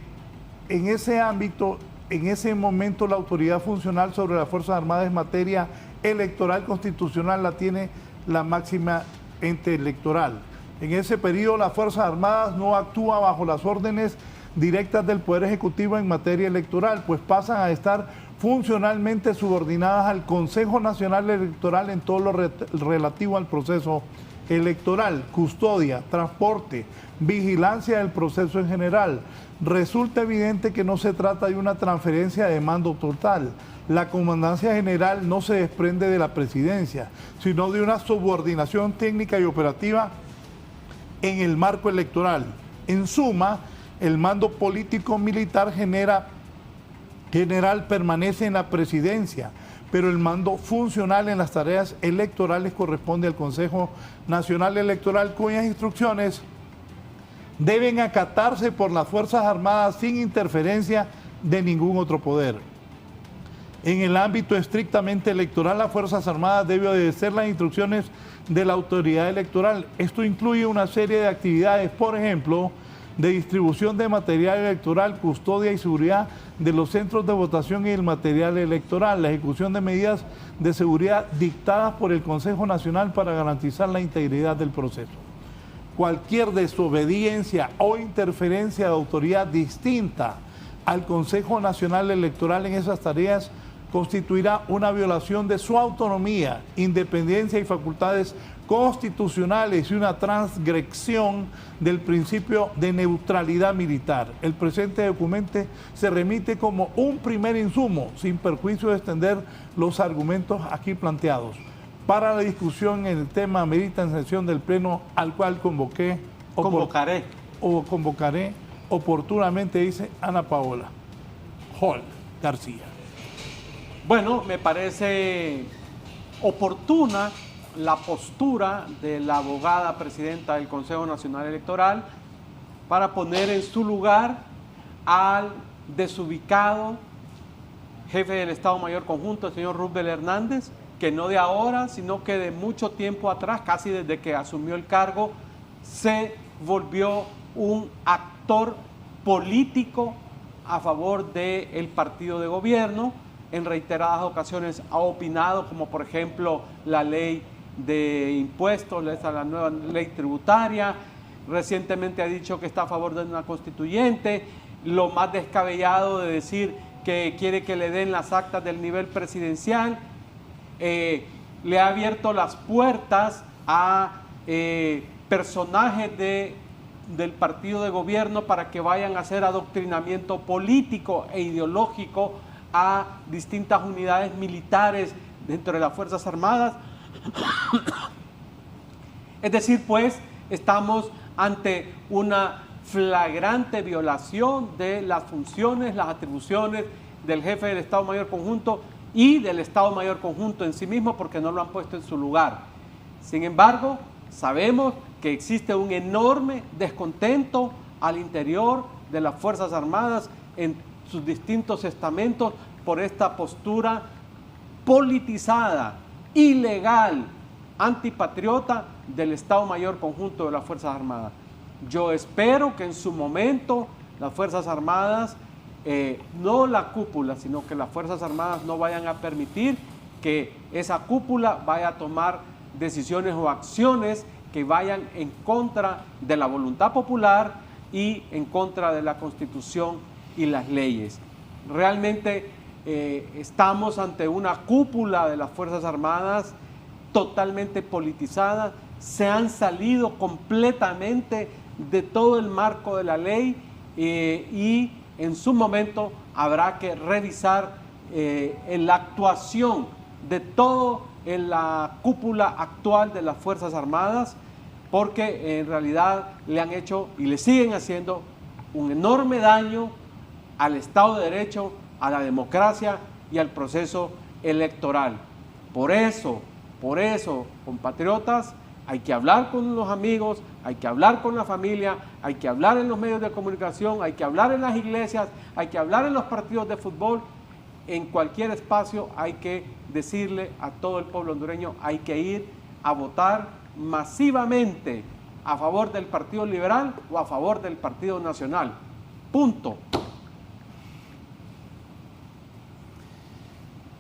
en ese ámbito, en ese momento, la autoridad funcional sobre las Fuerzas Armadas en materia electoral constitucional la tiene la máxima ente electoral. En ese periodo las Fuerzas Armadas no actúan bajo las órdenes directas del Poder Ejecutivo en materia electoral, pues pasan a estar funcionalmente subordinadas al Consejo Nacional Electoral en todo lo relativo al proceso electoral, custodia, transporte, vigilancia del proceso en general. Resulta evidente que no se trata de una transferencia de mando total. La comandancia general no se desprende de la presidencia, sino de una subordinación técnica y operativa en el marco electoral. En suma, el mando político-militar general permanece en la presidencia, pero el mando funcional en las tareas electorales corresponde al Consejo Nacional Electoral, cuyas instrucciones deben acatarse por las Fuerzas Armadas sin interferencia de ningún otro poder. En el ámbito estrictamente electoral, las Fuerzas Armadas deben obedecer las instrucciones de la autoridad electoral. Esto incluye una serie de actividades, por ejemplo, de distribución de material electoral, custodia y seguridad de los centros de votación y el material electoral, la ejecución de medidas de seguridad dictadas por el Consejo Nacional para garantizar la integridad del proceso. Cualquier desobediencia o interferencia de autoridad distinta al Consejo Nacional Electoral en esas tareas constituirá una violación de su autonomía, independencia y facultades constitucionales y una transgresión del principio de neutralidad militar. El presente documento se remite como un primer insumo, sin perjuicio de extender los argumentos aquí planteados. Para la discusión en el tema amerita en sesión del Pleno al cual convocaré oportunamente, dice Ana Paola Hall García. Bueno, me parece oportuna la postura de la abogada presidenta del Consejo Nacional Electoral para poner en su lugar al desubicado jefe del Estado Mayor Conjunto, el señor Roosevelt Hernández, que no de ahora, sino que de mucho tiempo atrás, casi desde que asumió el cargo, se volvió un actor político a favor del partido de gobierno. En reiteradas ocasiones ha opinado, como por ejemplo la ley de impuestos, la nueva ley tributaria. Recientemente ha dicho que está a favor de una constituyente. Lo más descabellado de decir que quiere que le den las actas del nivel presidencial. Le ha abierto las puertas a personajes del partido de gobierno para que vayan a hacer adoctrinamiento político e ideológico a distintas unidades militares dentro de las Fuerzas Armadas. Es decir, pues, estamos ante una flagrante violación de las funciones, las atribuciones del jefe del Estado Mayor Conjunto y del Estado Mayor Conjunto en sí mismo, porque no lo han puesto en su lugar. Sin embargo, sabemos que existe un enorme descontento al interior de las Fuerzas Armadas en sus distintos estamentos por esta postura politizada, ilegal, antipatriota del Estado Mayor Conjunto de las Fuerzas Armadas. Yo espero que en su momento las Fuerzas Armadas, no la cúpula, sino que las Fuerzas Armadas no vayan a permitir que esa cúpula vaya a tomar decisiones o acciones que vayan en contra de la voluntad popular y en contra de la Constitución y las leyes. Realmente estamos ante una cúpula de las Fuerzas Armadas totalmente politizada. Se han salido completamente de todo el marco de la ley y en su momento habrá que revisar la actuación de todo en la cúpula actual de las Fuerzas Armadas, porque en realidad le han hecho y le siguen haciendo un enorme daño al Estado de Derecho, a la democracia y al proceso electoral. Por eso, compatriotas, hay que hablar con los amigos, hay que hablar con la familia, hay que hablar en los medios de comunicación, hay que hablar en las iglesias, hay que hablar en los partidos de fútbol. En cualquier espacio hay que decirle a todo el pueblo hondureño, hay que ir a votar masivamente a favor del Partido Liberal o a favor del Partido Nacional. Punto.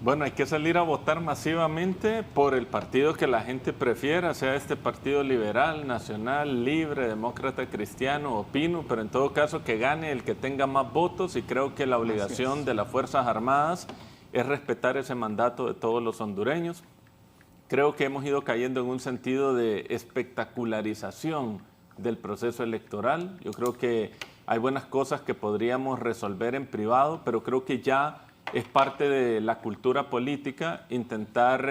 Bueno, hay que salir a votar masivamente por el partido que la gente prefiera, sea este partido liberal, nacional, libre, demócrata, cristiano o pino, pero en todo caso que gane el que tenga más votos, y creo que la obligación de las Fuerzas Armadas es respetar ese mandato de todos los hondureños. Creo que hemos ido cayendo en un sentido de espectacularización del proceso electoral. Yo creo que hay buenas cosas que podríamos resolver en privado, pero creo que ya es parte de la cultura política intentar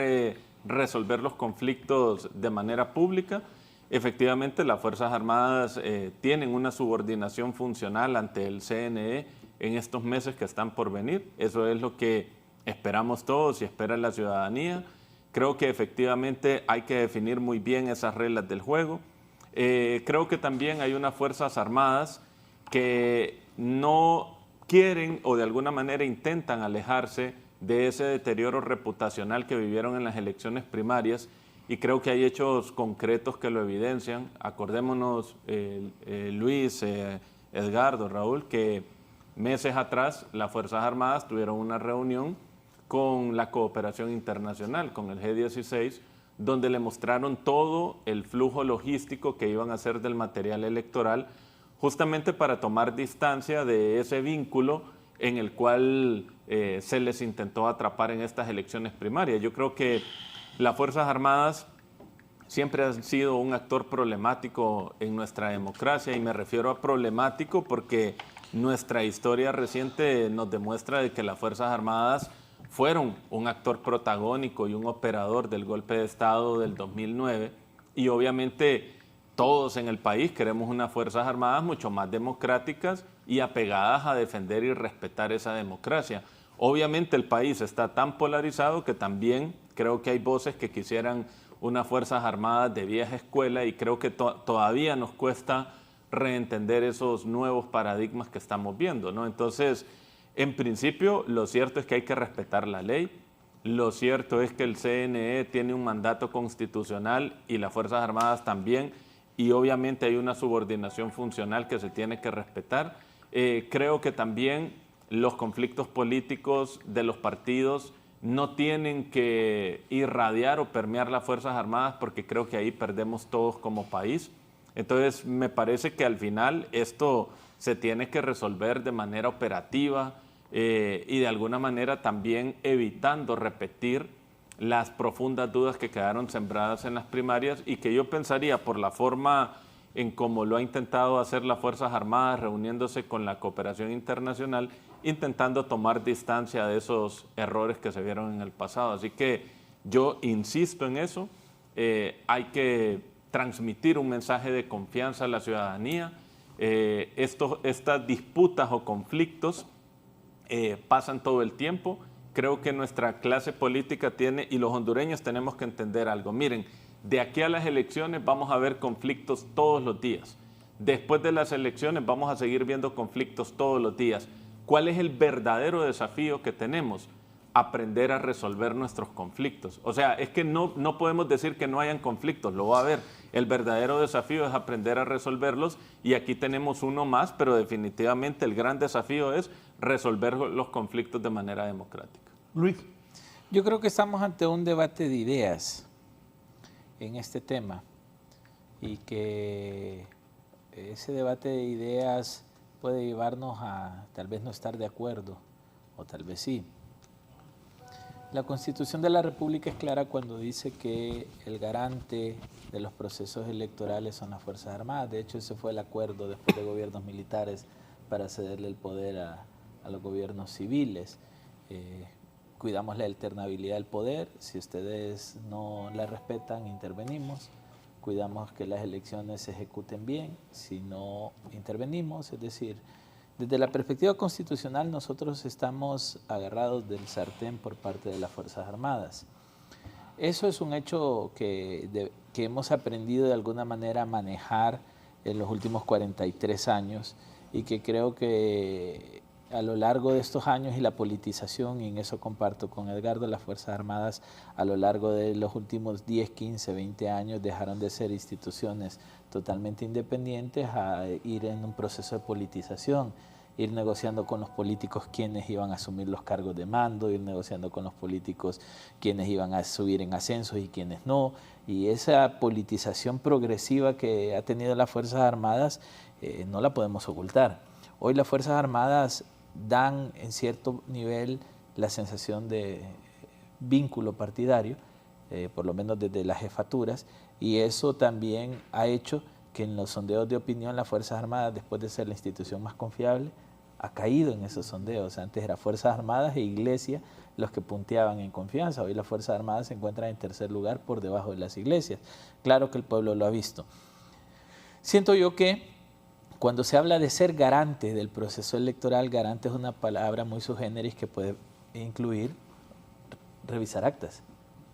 resolver los conflictos de manera pública. Efectivamente, las Fuerzas Armadas tienen una subordinación funcional ante el CNE en estos meses que están por venir. Eso es lo que esperamos todos y espera la ciudadanía. Creo que efectivamente hay que definir muy bien esas reglas del juego. Creo que también hay unas Fuerzas Armadas que no quieren o de alguna manera intentan alejarse de ese deterioro reputacional que vivieron en las elecciones primarias, y creo que hay hechos concretos que lo evidencian. Acordémonos, Luis, Edgardo, Raúl, que meses atrás las Fuerzas Armadas tuvieron una reunión con la cooperación internacional, con el G16, donde le mostraron todo el flujo logístico que iban a hacer del material electoral, justamente para tomar distancia de ese vínculo en el cual se les intentó atrapar en estas elecciones primarias. Yo creo que las Fuerzas Armadas siempre han sido un actor problemático en nuestra democracia, y me refiero a problemático porque nuestra historia reciente nos demuestra de que las Fuerzas Armadas fueron un actor protagónico y un operador del golpe de Estado del 2009, y obviamente todos en el país queremos unas Fuerzas Armadas mucho más democráticas y apegadas a defender y respetar esa democracia. Obviamente el país está tan polarizado que también creo que hay voces que quisieran unas Fuerzas Armadas de vieja escuela y creo que todavía nos cuesta reentender esos nuevos paradigmas que estamos viendo, ¿no? Entonces, en principio, lo cierto es que hay que respetar la ley. Lo cierto es que el CNE tiene un mandato constitucional y las Fuerzas Armadas también, y obviamente hay una subordinación funcional que se tiene que respetar. Creo que también los conflictos políticos de los partidos no tienen que irradiar o permear las Fuerzas Armadas, porque creo que ahí perdemos todos como país. Entonces, me parece que al final esto se tiene que resolver de manera operativa y de alguna manera también evitando repetir las profundas dudas que quedaron sembradas en las primarias y que yo pensaría por la forma en cómo lo ha intentado hacer las Fuerzas Armadas, reuniéndose con la cooperación internacional, intentando tomar distancia de esos errores que se vieron en el pasado. Así que yo insisto en eso, hay que transmitir un mensaje de confianza a la ciudadanía. Estas disputas o conflictos pasan todo el tiempo. Creo que nuestra clase política tiene, y los hondureños tenemos que entender algo. Miren, de aquí a las elecciones vamos a ver conflictos todos los días. Después de las elecciones vamos a seguir viendo conflictos todos los días. ¿Cuál es el verdadero desafío que tenemos? Aprender a resolver nuestros conflictos. O sea, es que no podemos decir que no hayan conflictos, lo va a haber. El verdadero desafío es aprender a resolverlos y aquí tenemos uno más, pero definitivamente el gran desafío es resolver los conflictos de manera democrática. Luis. Yo creo que estamos ante un debate de ideas en este tema y que ese debate de ideas puede llevarnos a tal vez no estar de acuerdo o tal vez sí. La Constitución de la República es clara cuando dice que el garante de los procesos electorales son las Fuerzas Armadas. De hecho, ese fue el acuerdo después de gobiernos militares para cederle el poder a los gobiernos civiles. Cuidamos la alternabilidad del poder. Si ustedes no la respetan, intervenimos. Cuidamos que las elecciones se ejecuten bien. Si no intervenimos, es decir, desde la perspectiva constitucional nosotros estamos agarrados del sartén por parte de las Fuerzas Armadas. Eso es un hecho que hemos aprendido de alguna manera a manejar en los últimos 43 años y que creo que a lo largo de estos años y la politización, y en eso comparto con Edgardo, las Fuerzas Armadas a lo largo de los últimos 10, 15, 20 años dejaron de ser instituciones totalmente independientes a ir en un proceso de politización, ir negociando con los políticos quienes iban a asumir los cargos de mando, ir negociando con los políticos quienes iban a subir en ascensos y quienes no, y esa politización progresiva que ha tenido las Fuerzas Armadas no la podemos ocultar. Hoy las Fuerzas Armadas dan en cierto nivel la sensación de vínculo partidario, por lo menos desde las jefaturas, y eso también ha hecho que en los sondeos de opinión las Fuerzas Armadas, después de ser la institución más confiable, ha caído en esos sondeos. Antes eran Fuerzas Armadas e Iglesia los que punteaban en confianza. Hoy las Fuerzas Armadas se encuentran en tercer lugar por debajo de las iglesias. Claro que el pueblo lo ha visto. Siento yo que cuando se habla de ser garante del proceso electoral, garante es una palabra muy sui generis que puede incluir revisar actas.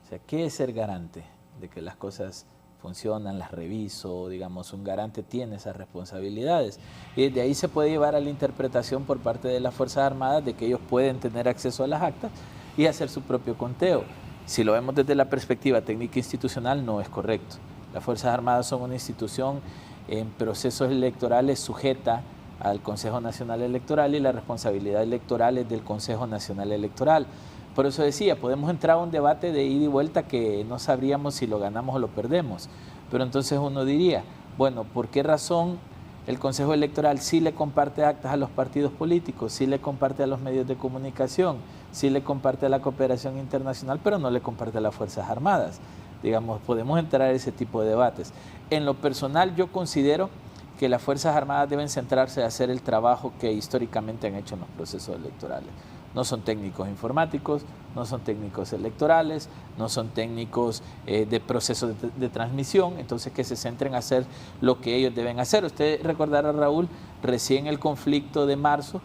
O sea, ¿qué es ser garante? De que las cosas funcionan, las reviso, digamos, un garante tiene esas responsabilidades. Y desde ahí se puede llevar a la interpretación por parte de las Fuerzas Armadas de que ellos pueden tener acceso a las actas y hacer su propio conteo. Si lo vemos desde la perspectiva técnica institucional, no es correcto. Las Fuerzas Armadas son una institución en procesos electorales sujeta al Consejo Nacional Electoral y la responsabilidad electoral es del Consejo Nacional Electoral. Por eso decía, podemos entrar a un debate de ida y vuelta que no sabríamos si lo ganamos o lo perdemos. Pero entonces uno diría, bueno, ¿por qué razón el Consejo Electoral sí le comparte actas a los partidos políticos, sí le comparte a los medios de comunicación, sí le comparte a la cooperación internacional, pero no le comparte a las Fuerzas Armadas? Digamos, podemos entrar a ese tipo de debates. En lo personal, yo considero que las Fuerzas Armadas deben centrarse en hacer el trabajo que históricamente han hecho en los procesos electorales. No son técnicos informáticos, no son técnicos electorales, no son técnicos de procesos de transmisión, entonces que se centren a hacer lo que ellos deben hacer. Usted recordará, Raúl, recién el conflicto de marzo,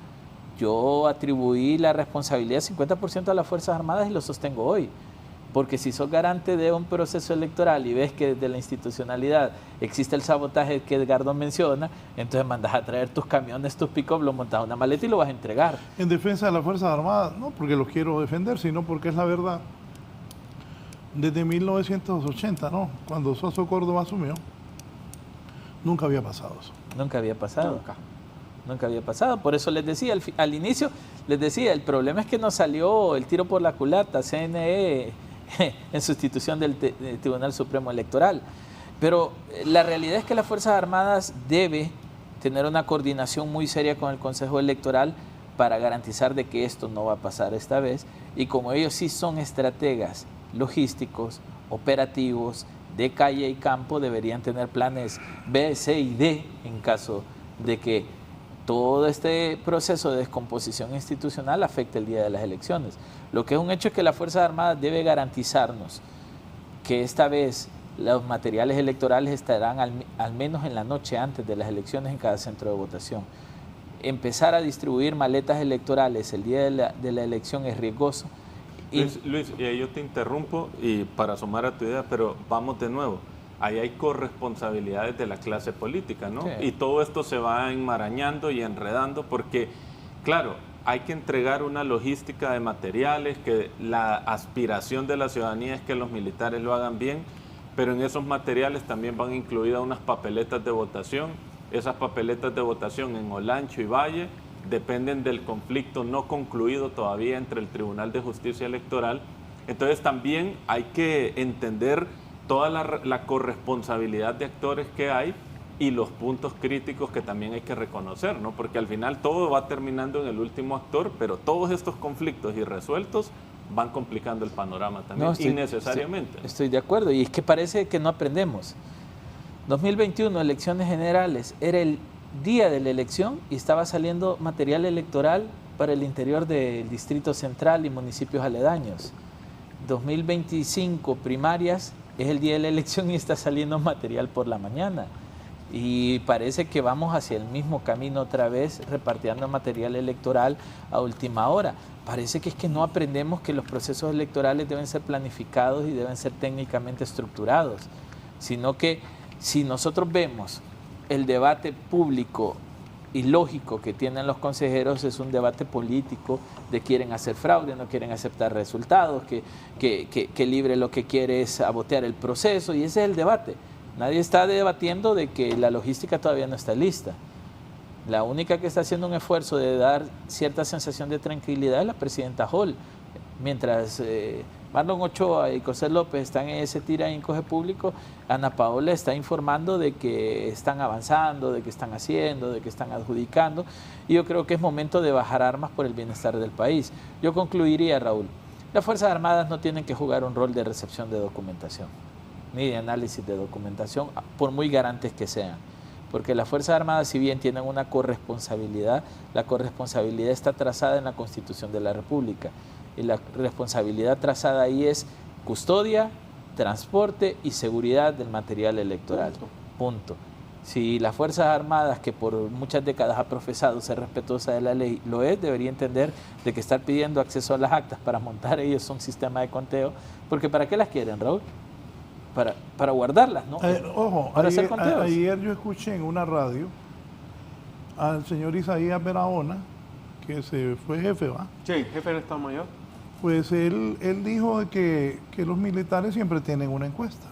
yo atribuí la responsabilidad 50% a las Fuerzas Armadas y lo sostengo hoy. Porque si sos garante de un proceso electoral y ves que desde la institucionalidad existe el sabotaje que Edgardo menciona, entonces mandas a traer tus camiones, tus pick-up, lo montas en una maleta y lo vas a entregar. En defensa de las Fuerzas Armadas, no porque los quiero defender, sino porque es la verdad. Desde 1980, ¿no? Cuando Suazo Córdoba asumió, nunca había pasado eso. Nunca había pasado. Nunca había pasado. Por eso les decía, al inicio, les decía, el problema es que nos salió el tiro por la culata, CNE, en sustitución del Tribunal Supremo Electoral. Pero la realidad es que las Fuerzas Armadas debe tener una coordinación muy seria con el Consejo Electoral para garantizar de que esto no va a pasar esta vez. Y como ellos sí son estrategas logísticos, operativos, de calle y campo, deberían tener planes B, C y D en caso de que todo este proceso de descomposición institucional afecte el día de las elecciones. Lo que es un hecho es que las Fuerzas Armadas debe garantizarnos que esta vez los materiales electorales estarán al menos en la noche antes de las elecciones en cada centro de votación. Empezar a distribuir maletas electorales el día de la elección es riesgoso. Luis, yo te interrumpo y para sumar a tu idea, pero vamos de nuevo. Ahí hay corresponsabilidades de la clase política, ¿no? Sí. Y todo esto se va enmarañando y enredando porque, claro, hay que entregar una logística de materiales, que la aspiración de la ciudadanía es que los militares lo hagan bien, pero en esos materiales también van incluidas unas papeletas de votación. Esas papeletas de votación en Olancho y Valle dependen del conflicto no concluido todavía entre el Tribunal de Justicia Electoral. Entonces también hay que entender toda la corresponsabilidad de actores que hay y los puntos críticos que también hay que reconocer, ¿no? Porque al final todo va terminando en el último actor, pero todos estos conflictos irresueltos van complicando el panorama también, innecesariamente. Estoy de acuerdo, y es que parece que no aprendemos. 2021, elecciones generales, era el día de la elección y estaba saliendo material electoral para el interior del Distrito Central y municipios aledaños. 2025, primarias, es el día de la elección y está saliendo material por la mañana. Y parece que vamos hacia el mismo camino otra vez, repartiendo material electoral a última hora. Parece que es que no aprendemos que los procesos electorales deben ser planificados y deben ser técnicamente estructurados, sino que si nosotros vemos el debate público y lógico que tienen los consejeros, es un debate político de quieren hacer fraude, no quieren aceptar resultados, que Libre lo que quiere es sabotear el proceso, y ese es el debate. Nadie está debatiendo de que la logística todavía no está lista. La única que está haciendo un esfuerzo de dar cierta sensación de tranquilidad es la presidenta Hall. Mientras Marlon Ochoa y José López están en ese tira y encoge público, Ana Paola está informando de que están avanzando, de que están haciendo, de que están adjudicando, y yo creo que es momento de bajar armas por el bienestar del país. Yo concluiría, Raúl, las Fuerzas Armadas no tienen que jugar un rol de recepción de documentación, ni de análisis de documentación, por muy garantes que sean. Porque las Fuerzas Armadas, si bien tienen una corresponsabilidad, la corresponsabilidad está trazada en la Constitución de la República. Y la responsabilidad trazada ahí es custodia, transporte y seguridad del material electoral. Punto. Si las Fuerzas Armadas, que por muchas décadas ha profesado ser respetuosa de la ley, lo es, debería entender de que estar pidiendo acceso a las actas para montar ellos un sistema de conteo, porque ¿para qué las quieren, Raúl? Para guardarlas, ¿no? Ojo, para hacer conteos. Ayer yo escuché en una radio al señor Isaías Barahona, que se fue jefe, ¿va? Sí, jefe del Estado Mayor. Pues él dijo que los militares siempre tienen una encuesta,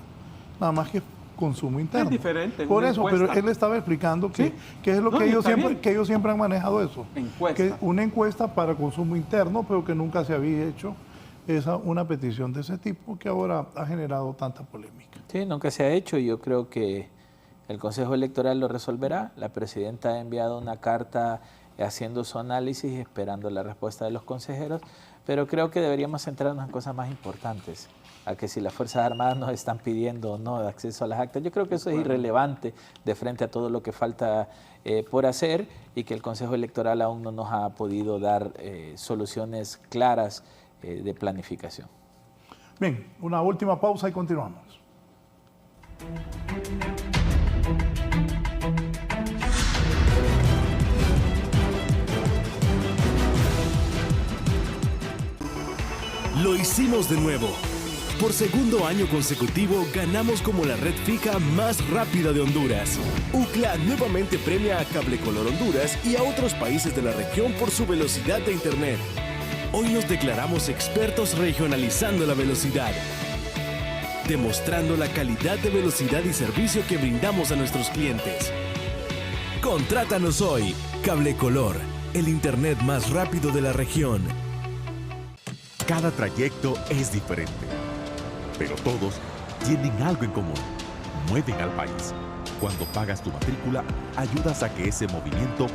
nada más que consumo interno. Es diferente. Por eso, pero él estaba explicando que es lo que ellos siempre han manejado eso. Encuesta. Que una encuesta para consumo interno, pero que nunca se había hecho una petición de ese tipo que ahora ha generado tanta polémica. Sí, nunca se ha hecho y yo creo que el Consejo Electoral lo resolverá. La presidenta ha enviado una carta haciendo su análisis y esperando la respuesta de los consejeros, pero creo que deberíamos centrarnos en cosas más importantes, a que si las Fuerzas Armadas nos están pidiendo o no acceso a las actas, yo creo que eso es irrelevante de frente a todo lo que falta por hacer y que el Consejo Electoral aún no nos ha podido dar soluciones claras de planificación. Bien, una última pausa y continuamos. Lo hicimos de nuevo. Por segundo año consecutivo ganamos como la red fija más rápida de Honduras. UCLA nuevamente premia a Cablecolor Honduras y a otros países de la región por su velocidad de internet. Hoy nos declaramos expertos regionalizando la velocidad, demostrando la calidad de velocidad y servicio que brindamos a nuestros clientes. Contrátanos hoy. Cablecolor, el internet más rápido de la región. Cada trayecto es diferente, pero todos tienen algo en común. Mueven al país. Cuando pagas tu matrícula, ayudas a que ese movimiento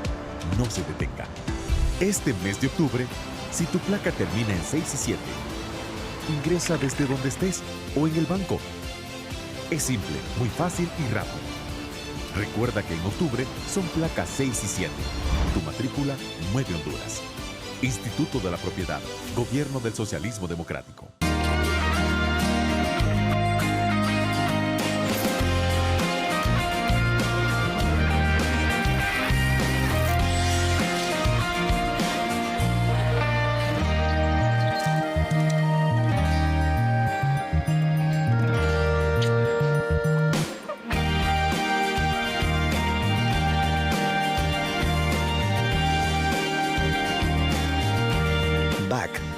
no se detenga. Este mes de octubre, si tu placa termina en 6 y 7, ingresa desde donde estés o en el banco. Es simple, muy fácil y rápido. Recuerda que en octubre son placas 6 y 7. Tu matrícula mueve Honduras. Instituto de la Propiedad. Gobierno del Socialismo Democrático.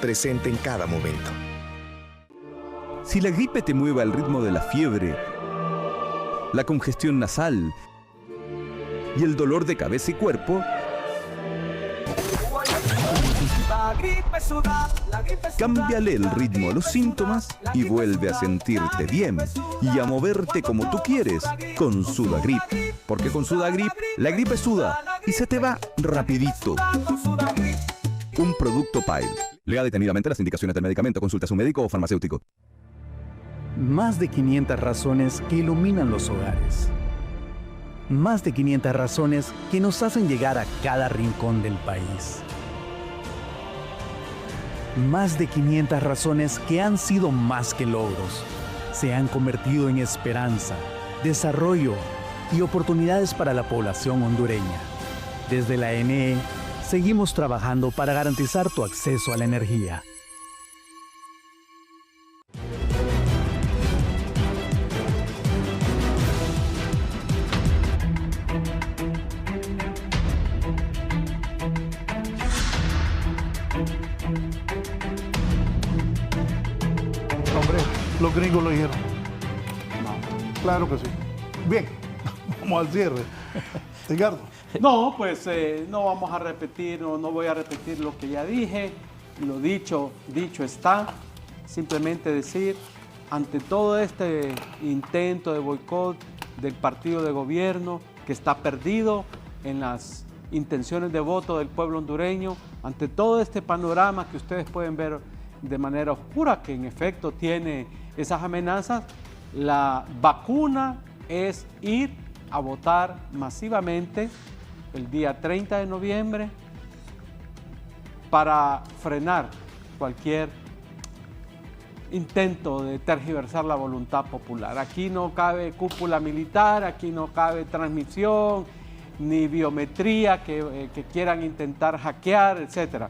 Presente en cada momento. Si la gripe te mueve al ritmo de la fiebre, la congestión nasal y el dolor de cabeza y cuerpo, cámbiale el ritmo a los síntomas y vuelve a sentirte bien y a moverte como tú quieres con Sudagrip. Porque con Sudagrip, la gripe suda y se te va rapidito. Un producto Pile. Lea detenidamente las indicaciones del medicamento. Consulta a su médico o farmacéutico. Más de 500 razones que iluminan los hogares. Más de 500 razones que nos hacen llegar a cada rincón del país. Más de 500 razones que han sido más que logros. Se han convertido en esperanza, desarrollo y oportunidades para la población hondureña. Desde la NE, seguimos trabajando para garantizar tu acceso a la energía. Hombre, los gringos lo dijeron. No. Claro que sí. Bien, vamos al cierre. Edgardo. No, pues no vamos a repetir, no voy a repetir lo que ya dije, lo dicho está. Simplemente decir, ante todo este intento de boicot del partido de gobierno que está perdido en las intenciones de voto del pueblo hondureño, ante todo este panorama que ustedes pueden ver de manera oscura, que en efecto tiene esas amenazas, la vacuna es ir a votar masivamente el día 30 de noviembre para frenar cualquier intento de tergiversar la voluntad popular. Aquí no cabe cúpula militar, aquí no cabe transmisión, ni biometría que quieran intentar hackear, etc.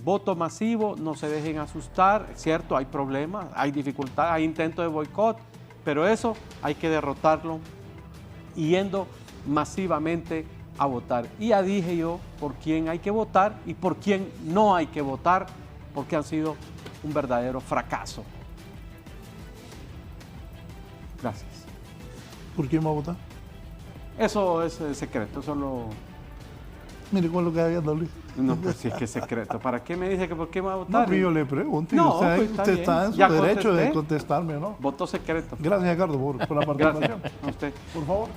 Voto masivo, no se dejen asustar, es cierto, hay problemas, hay dificultades, hay intentos de boicot, pero eso hay que derrotarlo yendo masivamente a votar. Y ya dije yo por quién hay que votar y por quién no hay que votar, porque han sido un verdadero fracaso. Gracias. ¿Por quién va a votar? Eso es secreto, eso lo... Mire con lo que había Luis. No, pues si es que es secreto. ¿Para qué me dice que por qué va a votar? No, yo le pregunto. No, usted está en su derecho de contestarme, ¿no? Voto secreto. Gracias, Edgardo, por la participación. Gracias a usted. Por favor.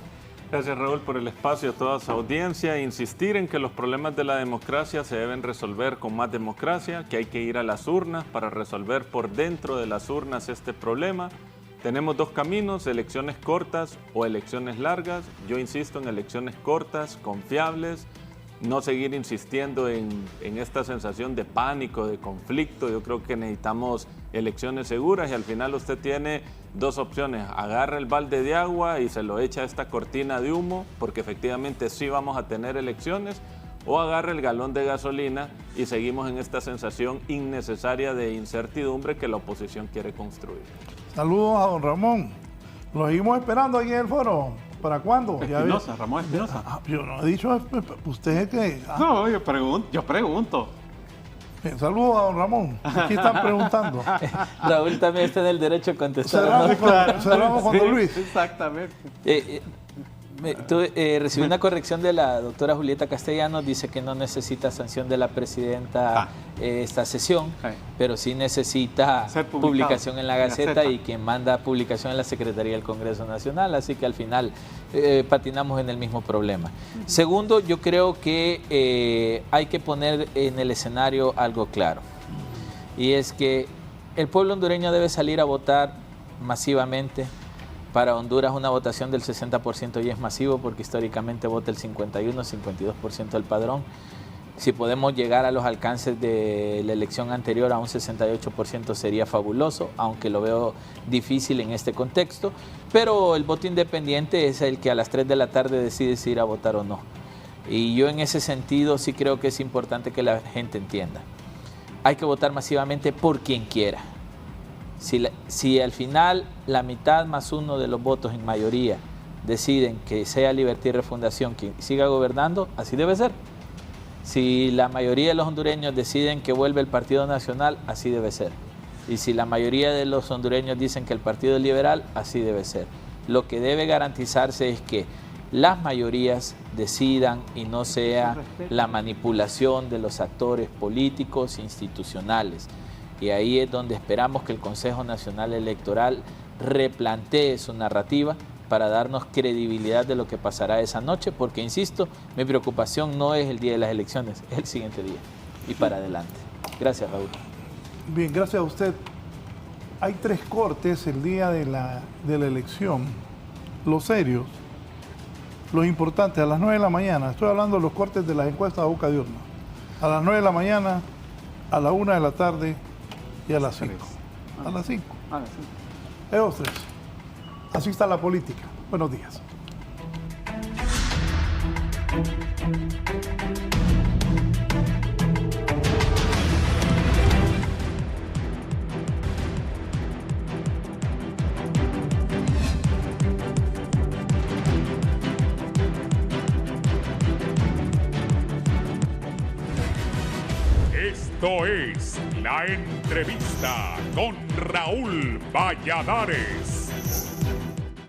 Gracias, Raúl, por el espacio a toda su audiencia. Insistir en que los problemas de la democracia se deben resolver con más democracia, que hay que ir a las urnas para resolver por dentro de las urnas este problema. Tenemos dos caminos, elecciones cortas o elecciones largas. Yo insisto en elecciones cortas, confiables, no seguir insistiendo en esta sensación de pánico, de conflicto. Yo creo que necesitamos elecciones seguras y al final usted tiene dos opciones: agarra el balde de agua y se lo echa a esta cortina de humo, porque efectivamente sí vamos a tener elecciones, o agarre el galón de gasolina y seguimos en esta sensación innecesaria de incertidumbre que la oposición quiere construir. Saludos a don Ramón. Lo seguimos esperando aquí en el foro. ¿Para cuándo? Espinosa, Ramón Espinosa. Yo no he dicho, usted es que... No, yo pregunto. Bien, saludos a don Ramón. Aquí están preguntando. Raúl también está en el derecho a contestar. Cerramos con don Luis. Exactamente. Recibí una corrección de la doctora Julieta Castellanos, dice que no necesita sanción de la presidenta esta sesión, pero sí necesita publicación en la Gaceta y quien manda publicación en la Secretaría del Congreso Nacional, así que al final patinamos en el mismo problema. Segundo, yo creo que hay que poner en el escenario algo claro, y es que el pueblo hondureño debe salir a votar masivamente. Para Honduras una votación del 60% ya es masivo porque históricamente vota el 51-52% del padrón. Si podemos llegar a los alcances de la elección anterior a un 68% sería fabuloso, aunque lo veo difícil en este contexto. Pero el voto independiente es el que a las 3 de la tarde decide si ir a votar o no. Y yo en ese sentido sí creo que es importante que la gente entienda. Hay que votar masivamente por quien quiera. Si al final la mitad más uno de los votos en mayoría deciden que sea Libertad y Refundación quien siga gobernando, así debe ser. Si la mayoría de los hondureños deciden que vuelve el Partido Nacional, así debe ser. Y si la mayoría de los hondureños dicen que el Partido Liberal, así debe ser. Lo que debe garantizarse es que las mayorías decidan y no sea la manipulación de los actores políticos e institucionales. Y ahí es donde esperamos que el Consejo Nacional Electoral replantee su narrativa para darnos credibilidad de lo que pasará esa noche, porque, insisto, mi preocupación no es el día de las elecciones, es el siguiente día y para adelante. Gracias, Raúl. Bien, gracias a usted. Hay 3 cortes el día de la elección. Los serios, los importantes, a las 9 de la mañana. Estoy hablando de los cortes de las encuestas a boca de urna. A las 9 de la mañana, a la 1 de la tarde y a las 5. A las 5. Esos 3. Así está la política. Buenos días. Esto es La Entrevista con Raúl Valladares.